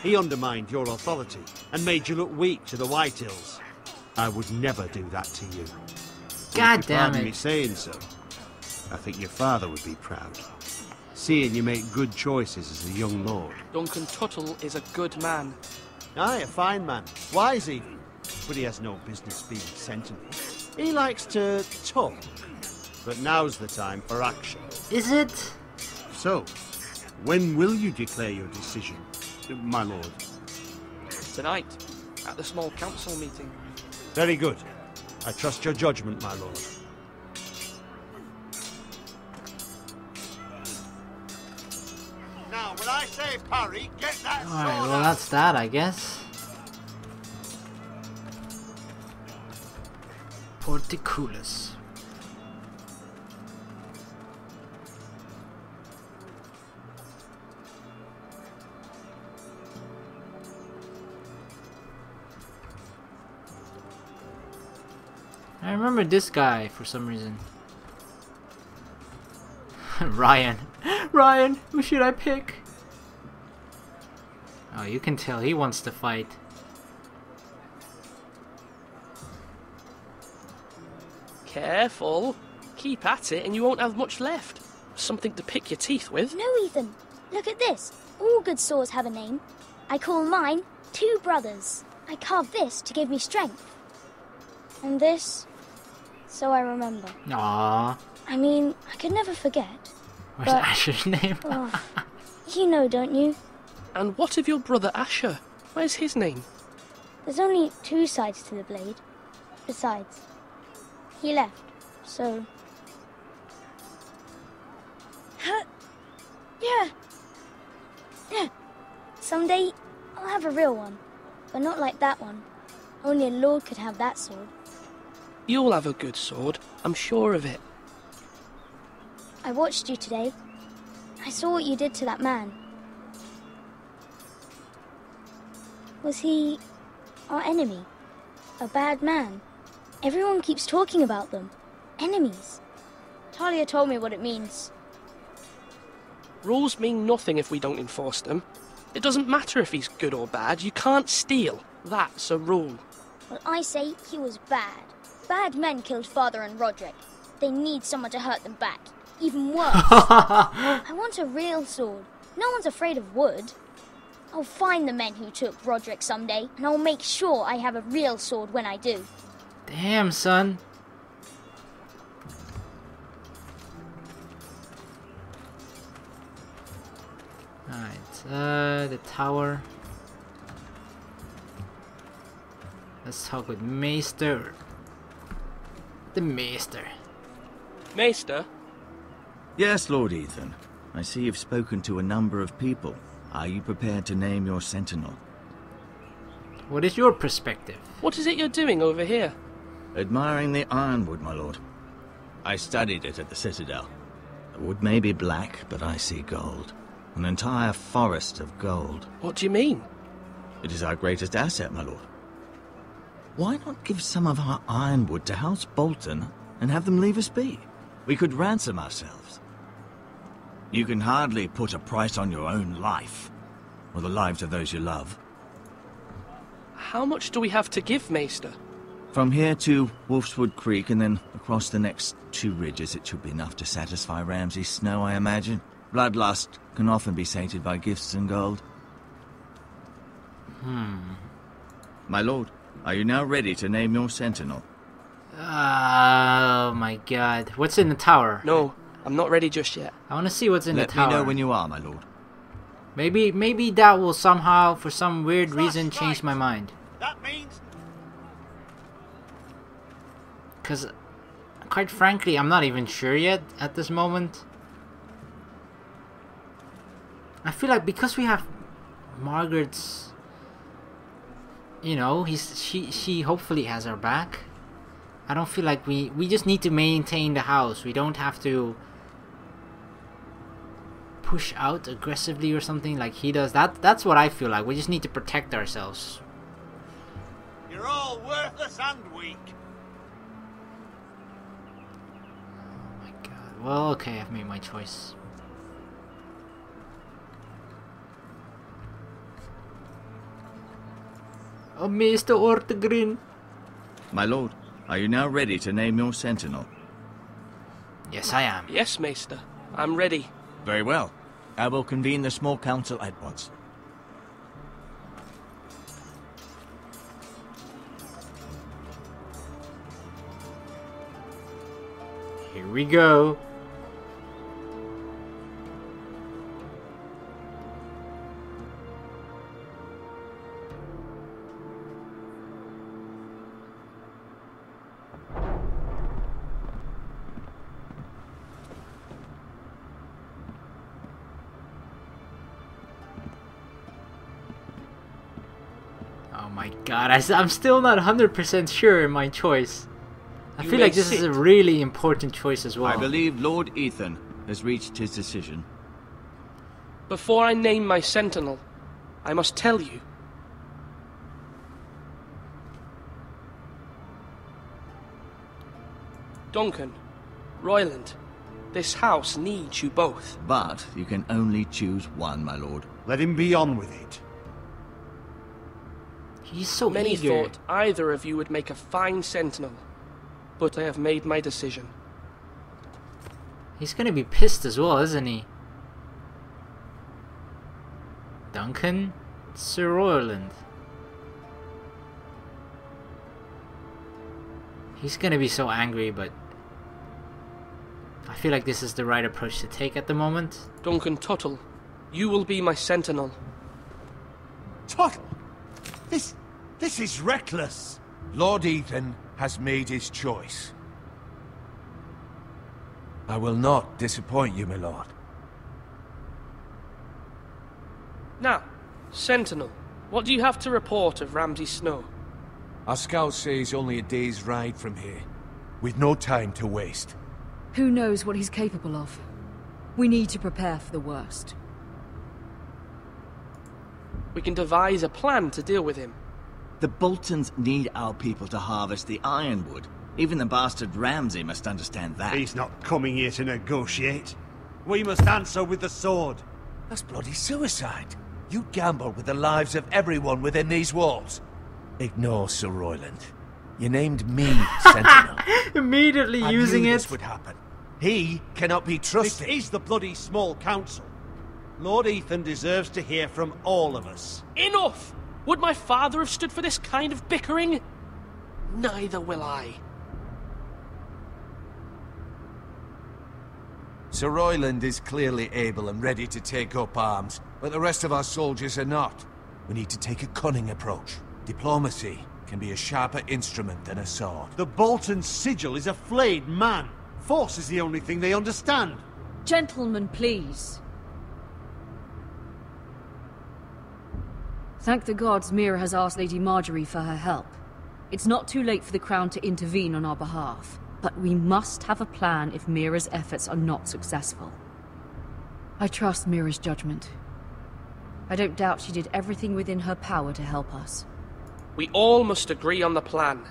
He undermined your authority, and made you look weak to the Whitehills. I would never do that to you. God If you damn pardon it. me saying so. I think your father would be proud. Seeing you make good choices as a young lord. Duncan Tuttle is a good man. Aye, a fine man. Wise even. But he has no business being sentinel. He likes to talk. But now's the time for action. Is it? So, when will you declare your decision, my lord? Tonight, at the small council meeting. Very good. I trust your judgment, my lord. Now, when I say parry, get that Alright, sword well out. that's that, I guess. Porticulus. I remember this guy for some reason. Ryan. Ryan, who should I pick? Oh, you can tell he wants to fight. Careful. Keep at it and you won't have much left. Something to pick your teeth with. No, Ethan. Look at this. All good swords have a name. I call mine Two Brothers. I carved this to give me strength. And this, so I remember. Aww. I mean, I could never forget. What's Asher's name? Oh, you know, don't you? And what of your brother Asher? Where's his name? There's only 2 sides to the blade. Besides, he left, so... Yeah. Someday, I'll have a real one. But not like that one. Only a lord could have that sword. You'll have a good sword, I'm sure of it. I watched you today. I saw what you did to that man. Was he our enemy? A bad man? Everyone keeps talking about them. Enemies. Talia told me what it means. Rules mean nothing if we don't enforce them. It doesn't matter if he's good or bad, you can't steal. That's a rule. Well, I say he was bad. Bad men killed Father and Roderick. They need someone to hurt them back. Even worse. I want a real sword. No one's afraid of wood. I'll find the men who took Roderick someday, and I'll make sure I have a real sword when I do. Damn, son. Alright, the tower. Let's talk with Maester. The Maester. Maester? Yes, Lord Ethan. I see you've spoken to a number of people. Are you prepared to name your sentinel? What is your perspective? What is it you're doing over here? Admiring the ironwood, my lord. I studied it at the Citadel. The wood may be black, but I see gold. An entire forest of gold. What do you mean? It is our greatest asset, my lord. Why not give some of our ironwood to House Bolton and have them leave us be? We could ransom ourselves. You can hardly put a price on your own life, or the lives of those you love. How much do we have to give, Maester? From here to Wolfswood Creek and then across the next 2 ridges, it should be enough to satisfy Ramsay Snow, I imagine. Bloodlust can often be sated by gifts and gold. My lord, are you now ready to name your sentinel? Oh my god. What's in the tower? No, I'm not ready just yet. I want to see what's in the tower. Let me know when you are, my lord. Maybe that will somehow, for some weird reason, change my mind. That means... Because, quite frankly, I'm not even sure yet at this moment. I feel like because we have Margaret's, you know, she hopefully has our back. I don't feel like we just need to maintain the house. We don't have to push out aggressively or something like he does. That's what I feel like. We just need to protect ourselves. You're all worthless and weak. Oh my god. Well, okay, I've made my choice. Oh, Mr. Ortegrin. My lord, are you now ready to name your sentinel? Yes, I am. Yes, Maester. I'm ready. Very well. I will convene the small council at once. Here we go. Oh my god, I'm still not 100% sure in my choice. I feel like this is a really important choice as well. I believe Lord Ethan has reached his decision. Before I name my sentinel, I must tell you. Duncan, Royland, this house needs you both. But you can only choose one, my lord. Let him be on with it. He's so Many eager. thought either of you would make a fine sentinel, but I have made my decision. He's gonna be pissed as well, isn't he? Duncan, Sir Royland. He's gonna be so angry, but I feel like this is the right approach to take at the moment. Duncan Tuttle, you will be my sentinel. Tuttle? This is reckless. Lord Ethan has made his choice. I will not disappoint you, my lord. Now, sentinel, what do you have to report of Ramsay Snow? Our scouts say he's only a day's ride from here, with no time to waste. Who knows what he's capable of? We need to prepare for the worst. We can devise a plan to deal with him. The Boltons need our people to harvest the ironwood. Even the bastard Ramsay must understand that. He's not coming here to negotiate. We must answer with the sword. That's bloody suicide. You gamble with the lives of everyone within these walls. Ignore Sir Royland. You named me Sentinel. Immediately using I knew it. This would happen. He cannot be trusted. This is the bloody small council. Lord Ethan deserves to hear from all of us. Enough! Would my father have stood for this kind of bickering? Neither will I. Sir Royland is clearly able and ready to take up arms, but the rest of our soldiers are not. We need to take a cunning approach. Diplomacy can be a sharper instrument than a sword. The Bolton sigil is a flayed man. Force is the only thing they understand. Gentlemen, please. Thank the gods Mira has asked Lady Marjorie for her help. It's not too late for the Crown to intervene on our behalf, but we must have a plan if Mira's efforts are not successful. I trust Mira's judgment. I don't doubt she did everything within her power to help us. We all must agree on the plan.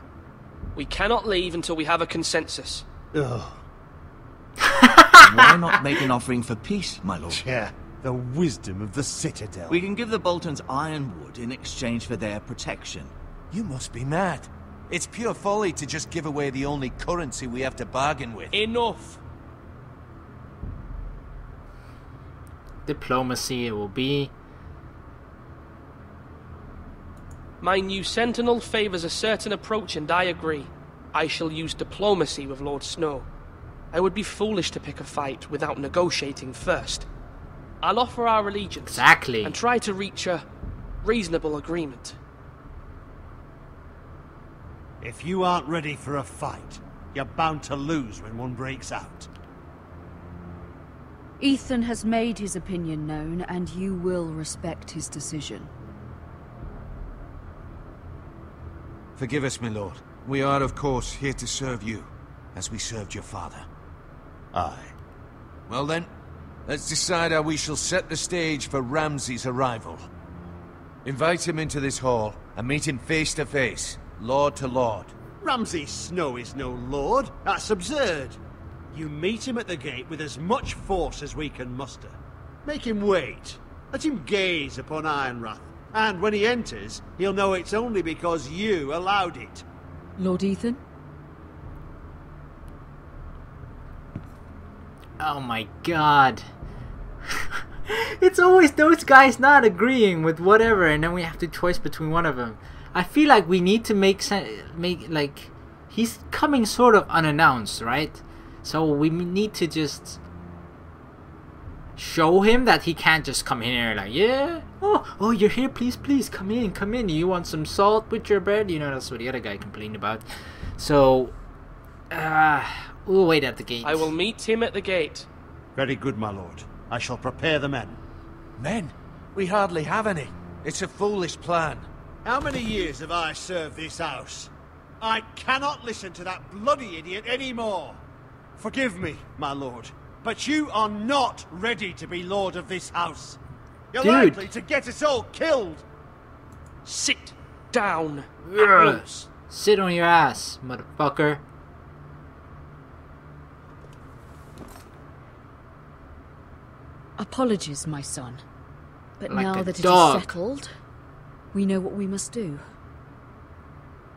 We cannot leave until we have a consensus. Ugh. Why not make an offering for peace, my lord? Yeah, the wisdom of the Citadel. We can give the Boltons ironwood in exchange for their protection. You must be mad. It's pure folly to just give away the only currency we have to bargain with. Enough! Diplomacy it will be. My new sentinel favours a certain approach, and I agree. I shall use diplomacy with Lord Snow. I would be foolish to pick a fight without negotiating first. I'll offer our allegiance. Exactly. And try to reach a reasonable agreement. If you aren't ready for a fight, you're bound to lose when one breaks out. Ethan has made his opinion known, and you will respect his decision. Forgive us, my lord. We are, of course, here to serve you, as we served your father. Aye. Well then, let's decide how we shall set the stage for Ramsay's arrival. Invite him into this hall, and meet him face to face, lord to lord. Ramsay Snow is no lord. That's absurd. You meet him at the gate with as much force as we can muster. Make him wait. Let him gaze upon Ironrath. And when he enters, he'll know it's only because you allowed it. Lord Ethan? Oh my god. It's always those guys not agreeing with whatever, and then we have to choice between one of them. I feel like we need to make like he's coming sort of unannounced, right? So we need to just show him that he can't just come in here like, yeah, oh, you're here, please, come in. You want some salt with your bread? You know, that's what the other guy complained about. So, we'll wait at the gate. I will meet him at the gate. Very good, my lord. I shall prepare the men. Men? We hardly have any. It's a foolish plan. How many years have I served this house? I cannot listen to that bloody idiot anymore. Forgive me, my lord, but you are not ready to be lord of this house. You're likely to get us all killed. Sit down. Yes. Sit on your ass, motherfucker. Apologies, my son. But like now that dog. it is settled, we know what we must do.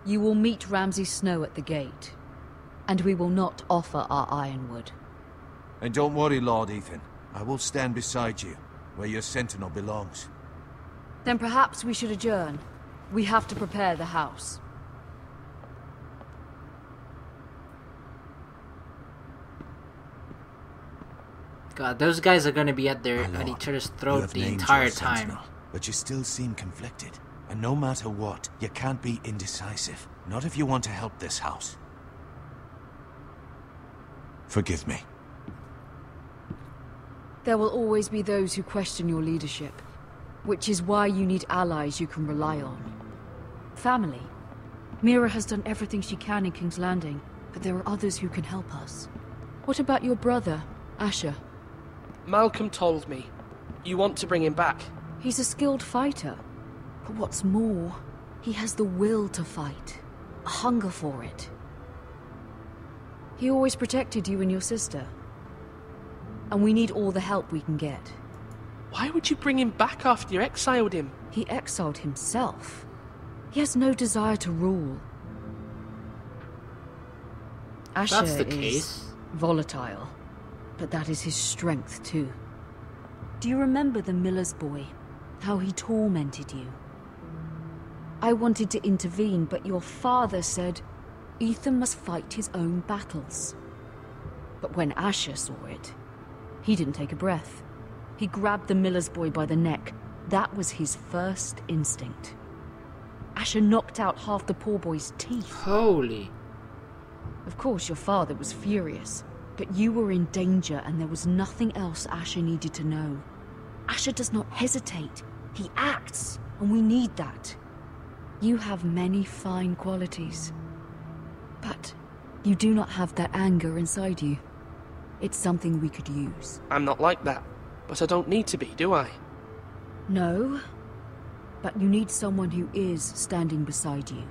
You will meet Ramsay Snow at the gate, and we will not offer our ironwood. And don't worry, Lord Ethan. I will stand beside you, where your sentinel belongs. Then perhaps we should adjourn. We have to prepare the house. God, those guys are gonna be at each other's You throat have the named entire your time. sentinel, but you still seem conflicted. And no matter what, you can't be indecisive. Not if you want to help this house. Forgive me. There will always be those who question your leadership, which is why you need allies you can rely on. Family. Mira has done everything she can in King's Landing, but there are others who can help us. What about your brother, Asher? Malcolm told me. You want to bring him back? He's a skilled fighter. But what's more, he has the will to fight. A hunger for it. He always protected you and your sister. And we need all the help we can get. Why would you bring him back after you exiled him? He exiled himself. He has no desire to rule. Asher That's the is case. volatile, but that is his strength too. Do you remember the miller's boy? How he tormented you? I wanted to intervene, but your father said Ethan must fight his own battles. But when Asher saw it, he didn't take a breath. He grabbed the miller's boy by the neck. That was his first instinct. Asher knocked out half the poor boy's teeth. Holy. Of course, your father was furious, but you were in danger and there was nothing else Asher needed to know. Asher does not hesitate. He acts, and we need that. You have many fine qualities, but you do not have that anger inside you. It's something we could use. I'm not like that, but I don't need to be, do I? No, but you need someone who is standing beside you.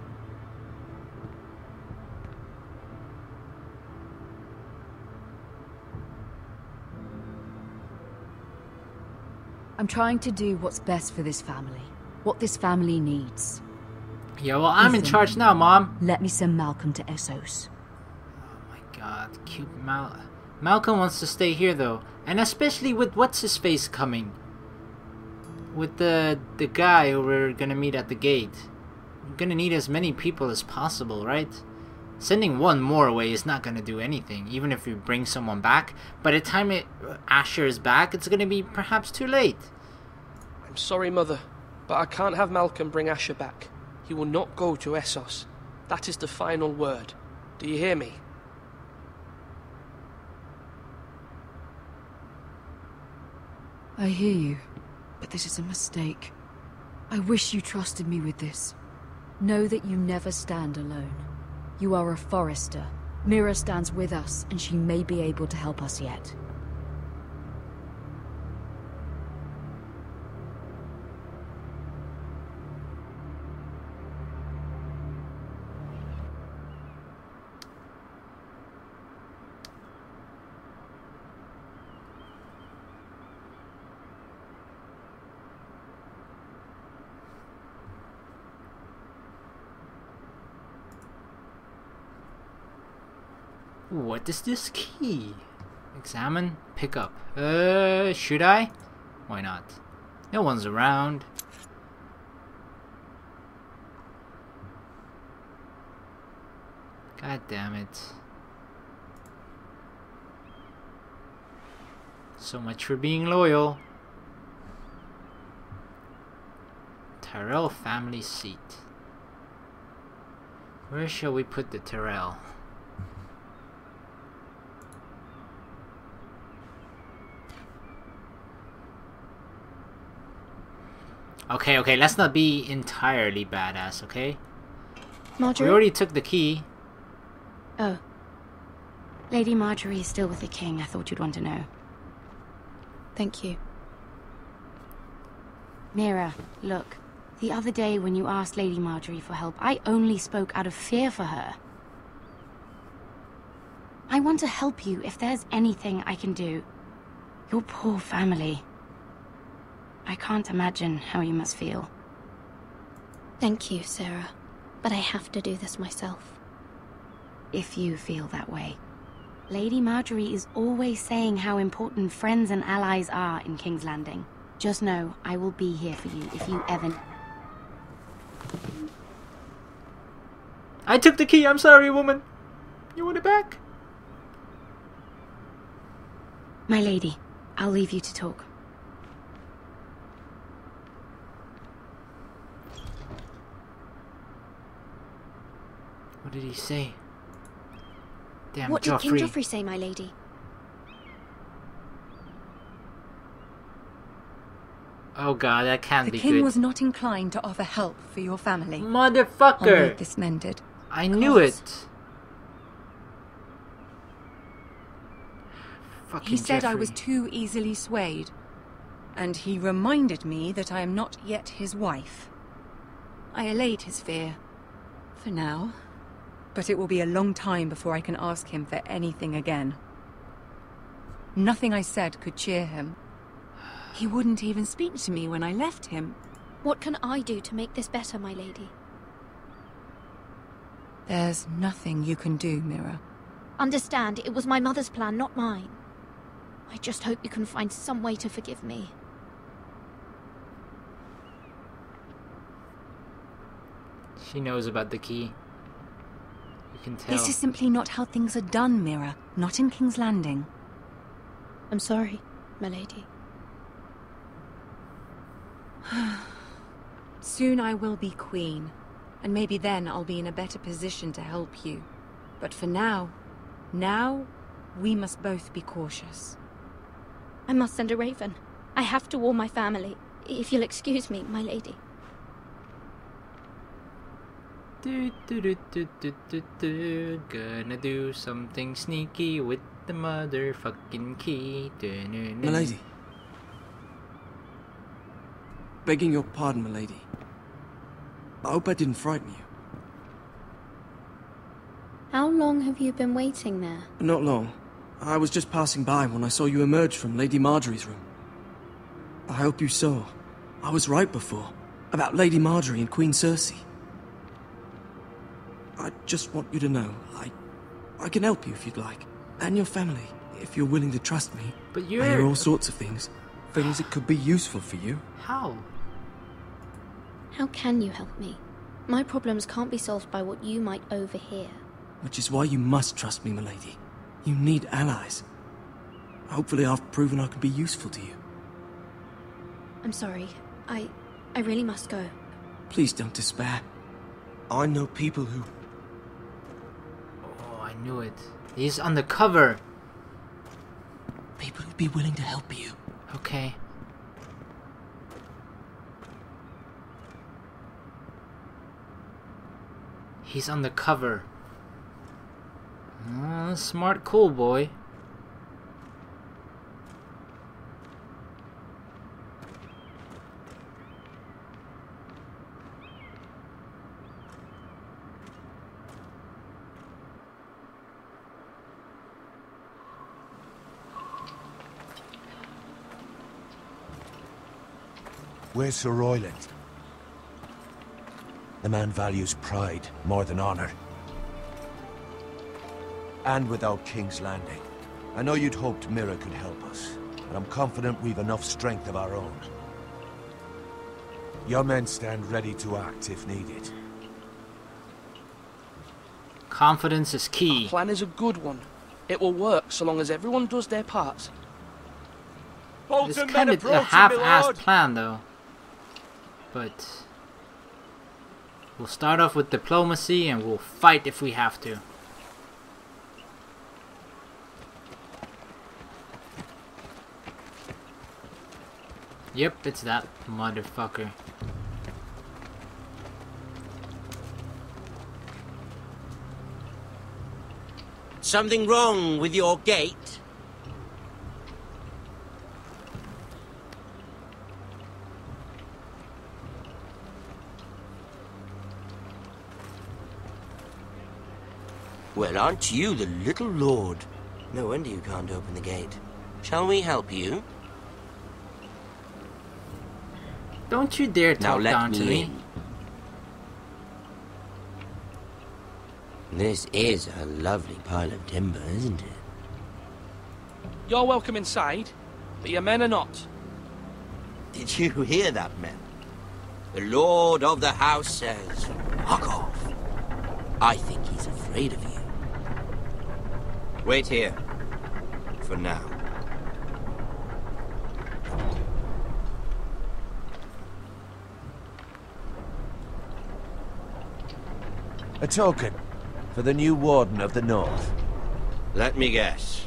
I'm trying to do what's best for this family. What this family needs. Yeah, well, I'm in charge now, Mom. Let me send Malcolm to Essos. Oh my god, cute Malcolm wants to stay here, though. And especially with what's-his-face coming. With the guy who we're gonna meet at the gate. We're gonna need as many people as possible, right? Sending one more away is not gonna do anything, even if we bring someone back. By the time Asher is back, it's gonna be perhaps too late. I'm sorry, Mother, but I can't have Malcolm bring Asher back. He will not go to Essos. That is the final word. Do you hear me? I hear you, but this is a mistake. I wish you trusted me with this. Know that you never stand alone. You are a Forrester. Mira stands with us, and she may be able to help us yet. What is this key? Examine, pick up. Should I? Why not? No one's around. God damn it. So much for being loyal. Tyrell family seat. Where shall we put the Tyrell? Okay, let's not be entirely badass, okay? Marjorie? We already took the key. Oh. Lady Marjorie is still with the king. I thought you'd want to know. Thank you. Mira, look. The other day when you asked Lady Marjorie for help, I only spoke out of fear for her. I want to help you if there's anything I can do. Your poor family. I can't imagine how you must feel. Thank you, Sarah. But I have to do this myself. If you feel that way. Lady Marjorie is always saying how important friends and allies are in King's Landing. Just know, I will be here for you if you ever... I took the key, I'm sorry, woman. You want it back? My lady, I'll leave you to talk. What did he say? Damn, What did Joffrey. King Joffrey say, my lady? Oh god, that can't The be king good. was not inclined to offer help for your family. Motherfucker! I'll make this mended. I knew it. Fucking He said I Jeffrey. was too easily swayed. And he reminded me that I am not yet his wife. I allayed his fear. For now. But it will be a long time before I can ask him for anything again. Nothing I said could cheer him. He wouldn't even speak to me when I left him. What can I do to make this better, my lady? There's nothing you can do, Mira. Understand, it was my mother's plan, not mine. I just hope you can find some way to forgive me. She knows about the key. You can tell. This is simply not how things are done, Mira. Not in King's Landing. I'm sorry, my lady. Soon I will be queen, and maybe then I'll be in a better position to help you. But for now, we must both be cautious. I must send a raven. I have to warn my family. If you'll excuse me, my lady. Gonna do something sneaky with the motherfucking key. My lady. Begging your pardon, my lady. I hope I didn't frighten you. How long have you been waiting there? Not long. I was just passing by when I saw you emerge from Lady Marjorie's room. I hope you saw. I was right before. About Lady Marjorie and Queen Cersei. I just want you to know, I can help you if you'd like. And your family, if you're willing to trust me. But I hear all sorts of things. Things that could be useful for you. How? How can you help me? My problems can't be solved by what you might overhear. Which is why you must trust me, my lady. You need allies. Hopefully I've proven I can be useful to you. I'm sorry. I really must go. Please don't despair. I know people who... Oh, I knew it. He's undercover. People who'd be willing to help you. Okay. He's undercover. Smart, cool boy. Where's Sir Royland? The man values pride more than honor. And without King's Landing. I know you'd hoped Mira could help us, but I'm confident we've enough strength of our own. Your men stand ready to act if needed. Confidence is key. Our plan is a good one. It will work so long as everyone does their part. It's kind of a half-assed plan, though. But we'll start off with diplomacy, and we'll fight if we have to. Yep, it's that motherfucker. Something wrong with your gate? Well, aren't you the little lord? No wonder you can't open the gate. Shall we help you? Don't you dare talk down to me. This is a lovely pile of timber, isn't it? You're welcome inside, but your men are not. Did you hear that, men? The Lord of the House says, fuck off. I think he's afraid of you. Wait here. For now. A token for the new Warden of the North. Let me guess.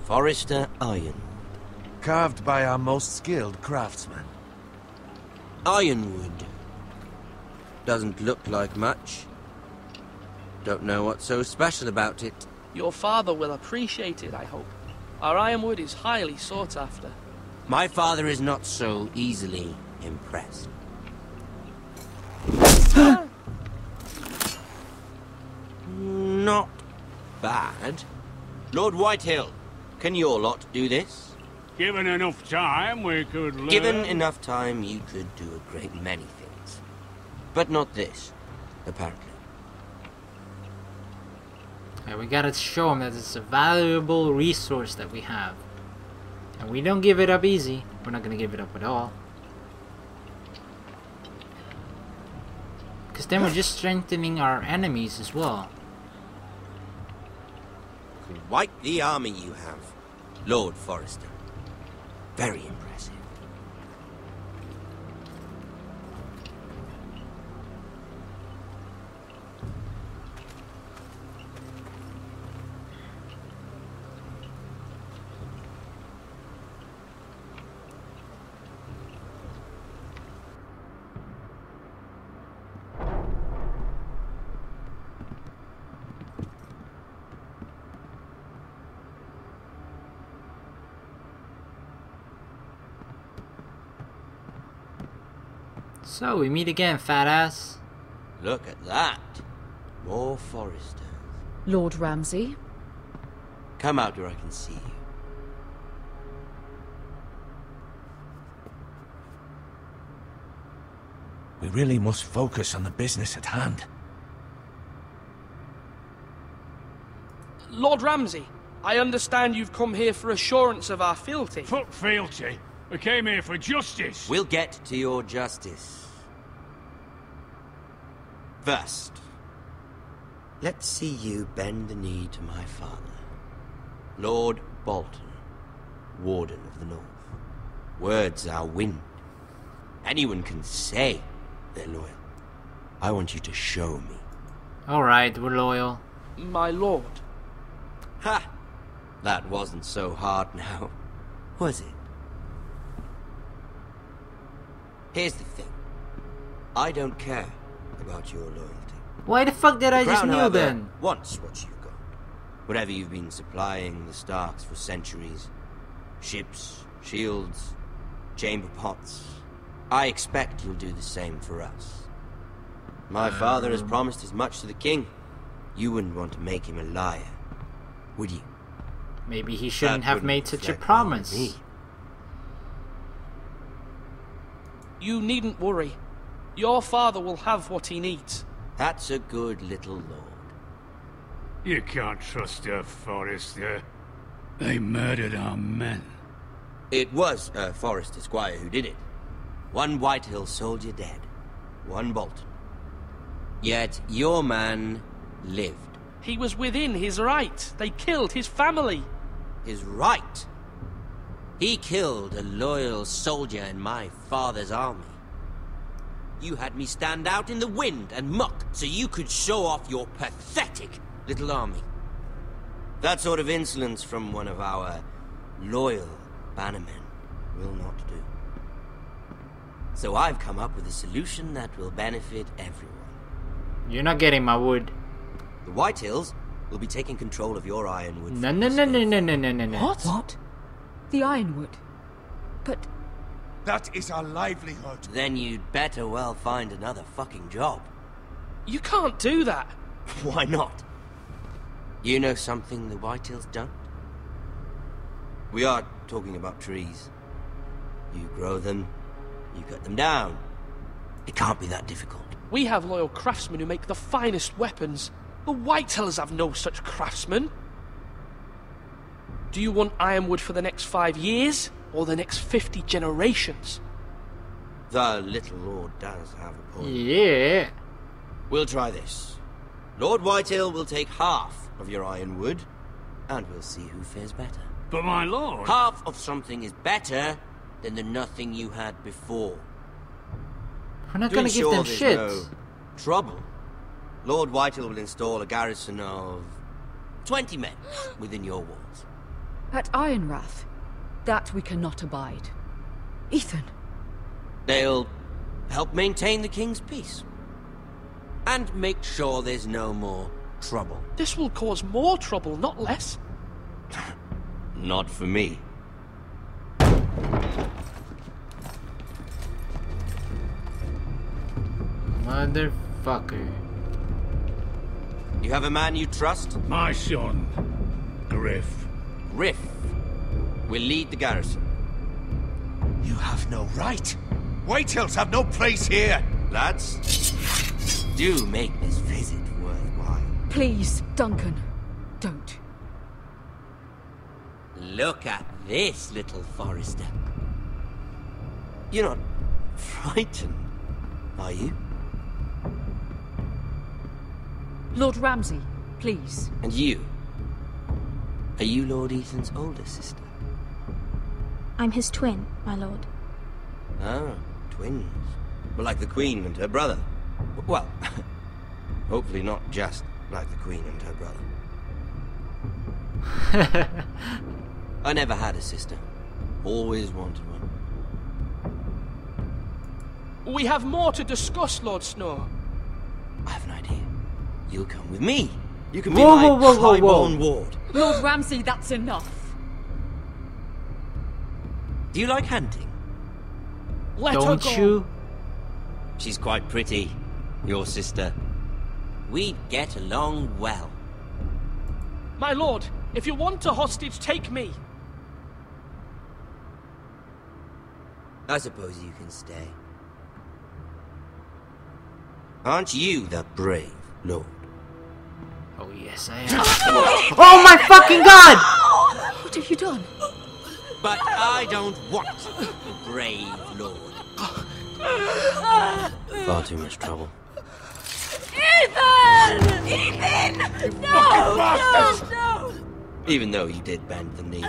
Forrester Iron. Carved by our most skilled craftsman. Ironwood. Doesn't look like much. Don't know what's so special about it. Your father will appreciate it, I hope. Our ironwood is highly sought after. My father is not so easily impressed. Not bad. Lord Whitehill, can your lot do this? Given enough time, we could learn. Given enough time, you could do a great many things. But not this, apparently. Okay, we gotta show him that it's a valuable resource that we have. And we don't give it up easy. We're not gonna give it up at all. Because then we're just strengthening our enemies as well. Quite the army you have, Lord Forrester. Very impressive. So, we meet again, fat ass. Look at that. More Forresters. Lord Ramsay? Come out where I can see you. We really must focus on the business at hand. Lord Ramsay, I understand you've come here for assurance of our fealty. Fuck fealty. We came here for justice. We'll get to your justice. First, let's see you bend the knee to my father, Lord Bolton, Warden of the North. Words are wind. Anyone can say they're loyal. I want you to show me. Alright, we're loyal. My lord. Ha! That wasn't so hard now, was it? Here's the thing. I don't care about your loyalty. Why the fuck did I just kneel however, then? Wants what you've got. Whatever you've been supplying the Starks for centuries. Ships, shields, chamber pots. I expect you'll do the same for us. My father has promised as much to the king. You wouldn't want to make him a liar, would you? Maybe he shouldn't have made such a promise. You needn't worry. Your father will have what he needs. That's a good little lord. You can't trust her, Forrester. They murdered our men. It was a Forrester squire who did it. One Whitehill soldier dead. One Bolton. Yet your man lived. He was within his right. They killed his family. His right? He killed a loyal soldier in my father's army. You had me stand out in the wind and muck so you could show off your pathetic little army. That sort of insolence from one of our loyal bannermen will not do. So I've come up with a solution that will benefit everyone. You're not getting my wood. The Whitehills will be taking control of your ironwood. No. What? The ironwood? But... That is our livelihood. Then you'd better well find another fucking job. You can't do that. Why not? You know something the Whitehills don't? We are talking about trees. You grow them, you cut them down. It can't be that difficult. We have loyal craftsmen who make the finest weapons. The Whitehills have no such craftsmen. Do you want ironwood for the next 5 years, or the next 50 generations? The little lord does have a point. Yeah. We'll try this. Lord Whitehill will take half of your ironwood, and we'll see who fares better. But my lord... Half of something is better than the nothing you had before. We're not gonna give them shit. No trouble. Lord Whitehill will install a garrison of 20 men within your walls. At Ironrath, that we cannot abide. Ethan. They'll help maintain the king's peace. And make sure there's no more trouble. This will cause more trouble, not less. Not for me. Motherfucker. You have a man you trust? My son, Griff. Griff will lead the garrison. You have no right. Whitehills have no place here. Lads, do make this visit worthwhile. Please, Duncan, don't. Look at this, little Forrester. You're not frightened, are you? Lord Ramsay, please. And you? Are you Lord Ethan's older sister? I'm his twin, my lord. Ah, twins. Well, like the Queen and her brother. Well, hopefully not just like the Queen and her brother. I never had a sister. Always wanted one. We have more to discuss, Lord Snow. I have an idea. You'll come with me. You can be Whoa, my whoa, whoa, whoa, highborn whoa. ward. Lord Ramsay, that's enough. Do you like hunting? Don't you? She's quite pretty, your sister. We'd get along well. My lord, if you want a hostage, take me. I suppose you can stay. Aren't you the brave lord? Oh yes, I am. Oh my fucking god! What have you done? But I don't want a brave lord. Far too much trouble. Ethan! Ethan! No! No! Even though you did bend the knee.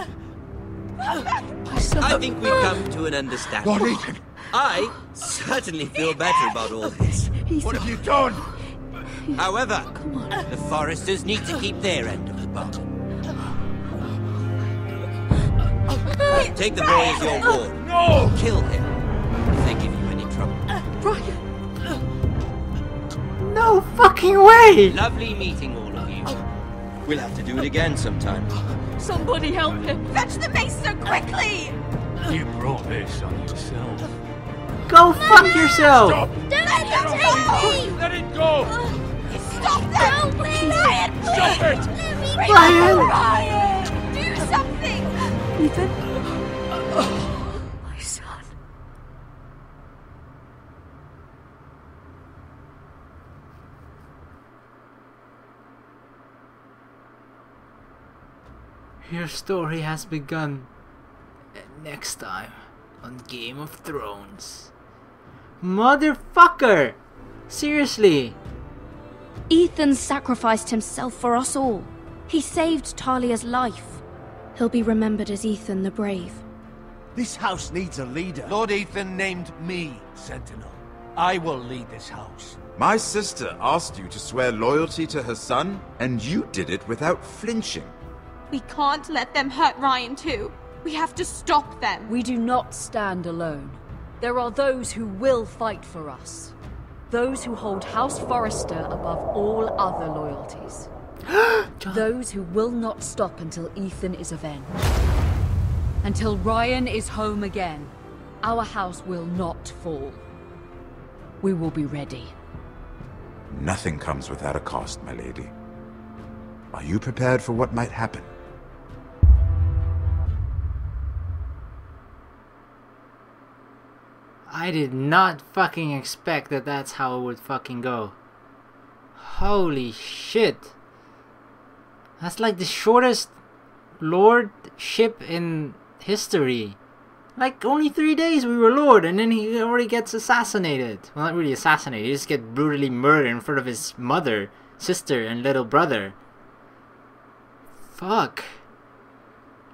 My son. I think we've come to an understanding. Lord Ethan! I certainly feel better about all this. What have you done? However, the Forresters need to keep their end of the bargain. Take the boy as your ward. No! Kill him if they give you any trouble. Brian! No fucking way! Lovely meeting all of you. We'll have to do it again sometime. Somebody help him! Fetch the mace so quickly! You brought this on yourself. Go fuck yourself! Stop! Don't let them take me! Let it go! Stop them! Ryan, please! Stop it! Brian! Ryan! Do something! Ethan? My son. Your story has begun. Next time on Game of Thrones. Motherfucker! Seriously? Ethan sacrificed himself for us all. He saved Talia's life. He'll be remembered as Ethan the Brave. This house needs a leader. Lord Ethan named me Sentinel. I will lead this house. My sister asked you to swear loyalty to her son, and you did it without flinching. We can't let them hurt Ryan too. We have to stop them. We do not stand alone. There are those who will fight for us. Those who hold House Forrester above all other loyalties. Those who will not stop until Ethan is avenged. Until Ryan is home again, our house will not fall. We will be ready. Nothing comes without a cost, my lady. Are you prepared for what might happen? I did not fucking expect that that's how it would fucking go. Holy shit. That's like the shortest lordship in history. Like, only 3 days we were lord, and then he already gets assassinated. Well, not really assassinated, he just gets brutally murdered in front of his mother, sister, and little brother. Fuck.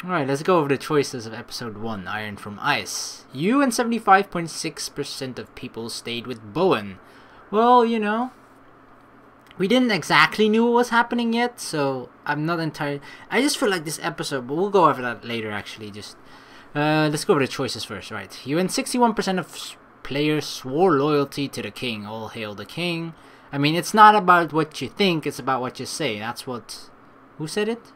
Alright, let's go over the choices of episode 1, Iron from Ice. You and 75.6% of people stayed with Bowen. Well, you know, we didn't exactly knew what was happening yet, so I'm not entirely... I just feel like this episode, but we'll go over that later actually. Just let's go over the choices first. Right, you and 61% of players swore loyalty to the king. All hail the king. I mean, it's not about what you think, it's about what you say. That's what... Who said it?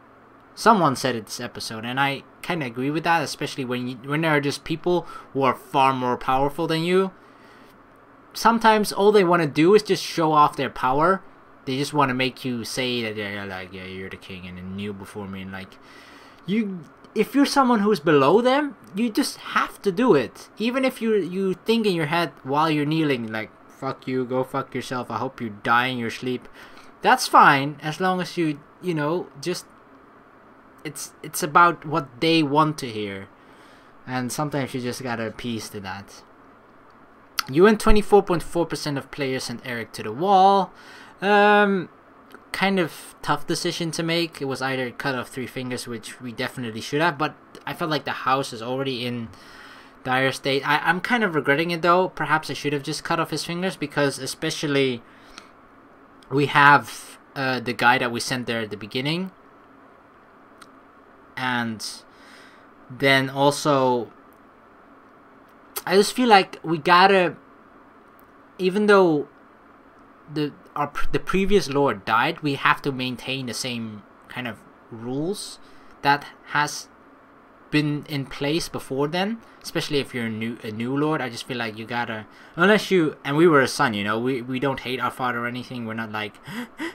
Someone said it this episode, and I kind of agree with that, especially when there are just people who are far more powerful than you. Sometimes all they want to do is just show off their power. They just want to make you say that they're like, yeah, you're the king and then kneel before me. And like, if you're someone who's below them, you just have to do it. Even if you think in your head while you're kneeling, like, fuck you, go fuck yourself, I hope you die in your sleep. That's fine, as long as you know, just, it's about what they want to hear. And sometimes you just gotta appease to that. You and 24.4% of players sent Eric to the wall. Kind of tough decision to make. It was either cut off 3 fingers, which we definitely should have, but I felt like the house is already in dire state. I'm kind of regretting it though. Perhaps I should have just cut off his fingers, because especially we have the guy that we sent there at the beginning, and then also I just feel like we gotta, even though the previous lord died, we have to maintain the same kind of rules that has been in place before then, especially if you're a new lord. I just feel like you gotta, unless you, and we were a son, you know, we don't hate our father or anything. We're not like,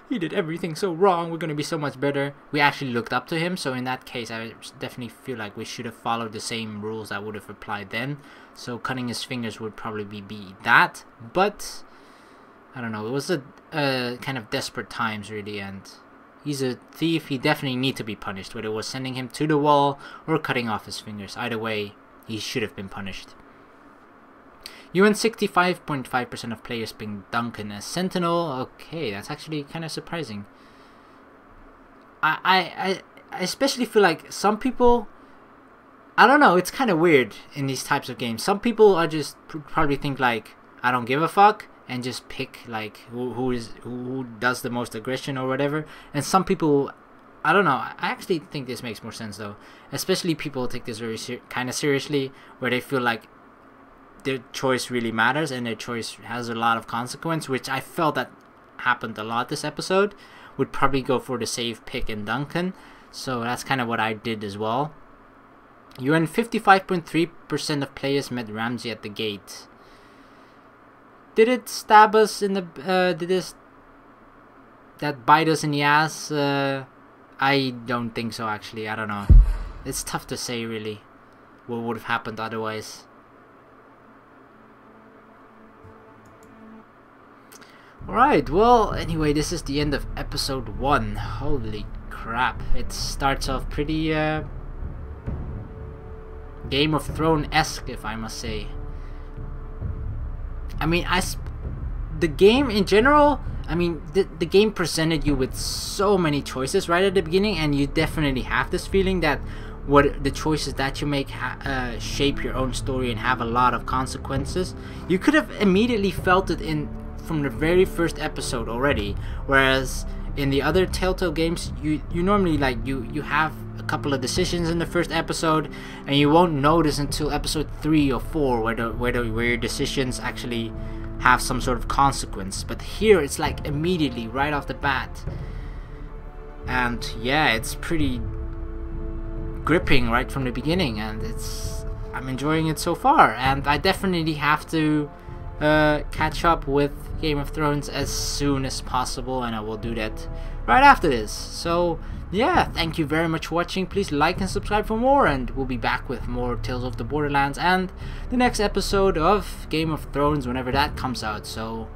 he did everything so wrong, we're gonna be so much better. We actually looked up to him, so in that case I definitely feel like we should have followed the same rules that would have applied then. So cutting his fingers would probably be that, but I don't know, it was a kind of desperate times really, and he's a thief. He definitely needs to be punished, whether it was sending him to the wall or cutting off his fingers. Either way, he should have been punished. You and 65.5% of players picked Duncan as Sentinel. Okay, that's actually kind of surprising. I especially feel like some people, I don't know, it's kind of weird in these types of games. Some people are just probably think like, I don't give a fuck, and just pick like who does the most aggression or whatever. And some people, I don't know, I actually think this makes more sense though, especially people take this very kind of seriously, where they feel like their choice really matters and their choice has a lot of consequence, which I felt that happened a lot this episode. Would probably go for the safe pick in Duncan, so that's kind of what I did as well. You and 55.3% of players met Ramsay at the gate. Did it stab us in the, that bite us in the ass? I don't think so actually, I don't know. It's tough to say really what would have happened otherwise. Alright, well, anyway, this is the end of episode 1. Holy crap, it starts off pretty, Game of Thrones-esque, if I must say. I mean, the game in general, I mean, the game presented you with so many choices right at the beginning, and you definitely have this feeling that what the choices that you make shape your own story and have a lot of consequences. You could have immediately felt it from the very first episode already, whereas in the other Telltale games, you normally like you have a couple of decisions in the first episode, and you won't notice until episode 3 or 4 where your decisions actually have some sort of consequence. But here it's like immediately right off the bat, and yeah, it's pretty gripping right from the beginning, and I'm enjoying it so far, and I definitely have to catch up with Game of Thrones as soon as possible, and I will do that right after this. So yeah, thank you very much for watching. Please like and subscribe for more, and we'll be back with more Tales of the Borderlands and the next episode of Game of Thrones whenever that comes out. So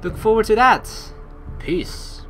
look forward to that. Peace.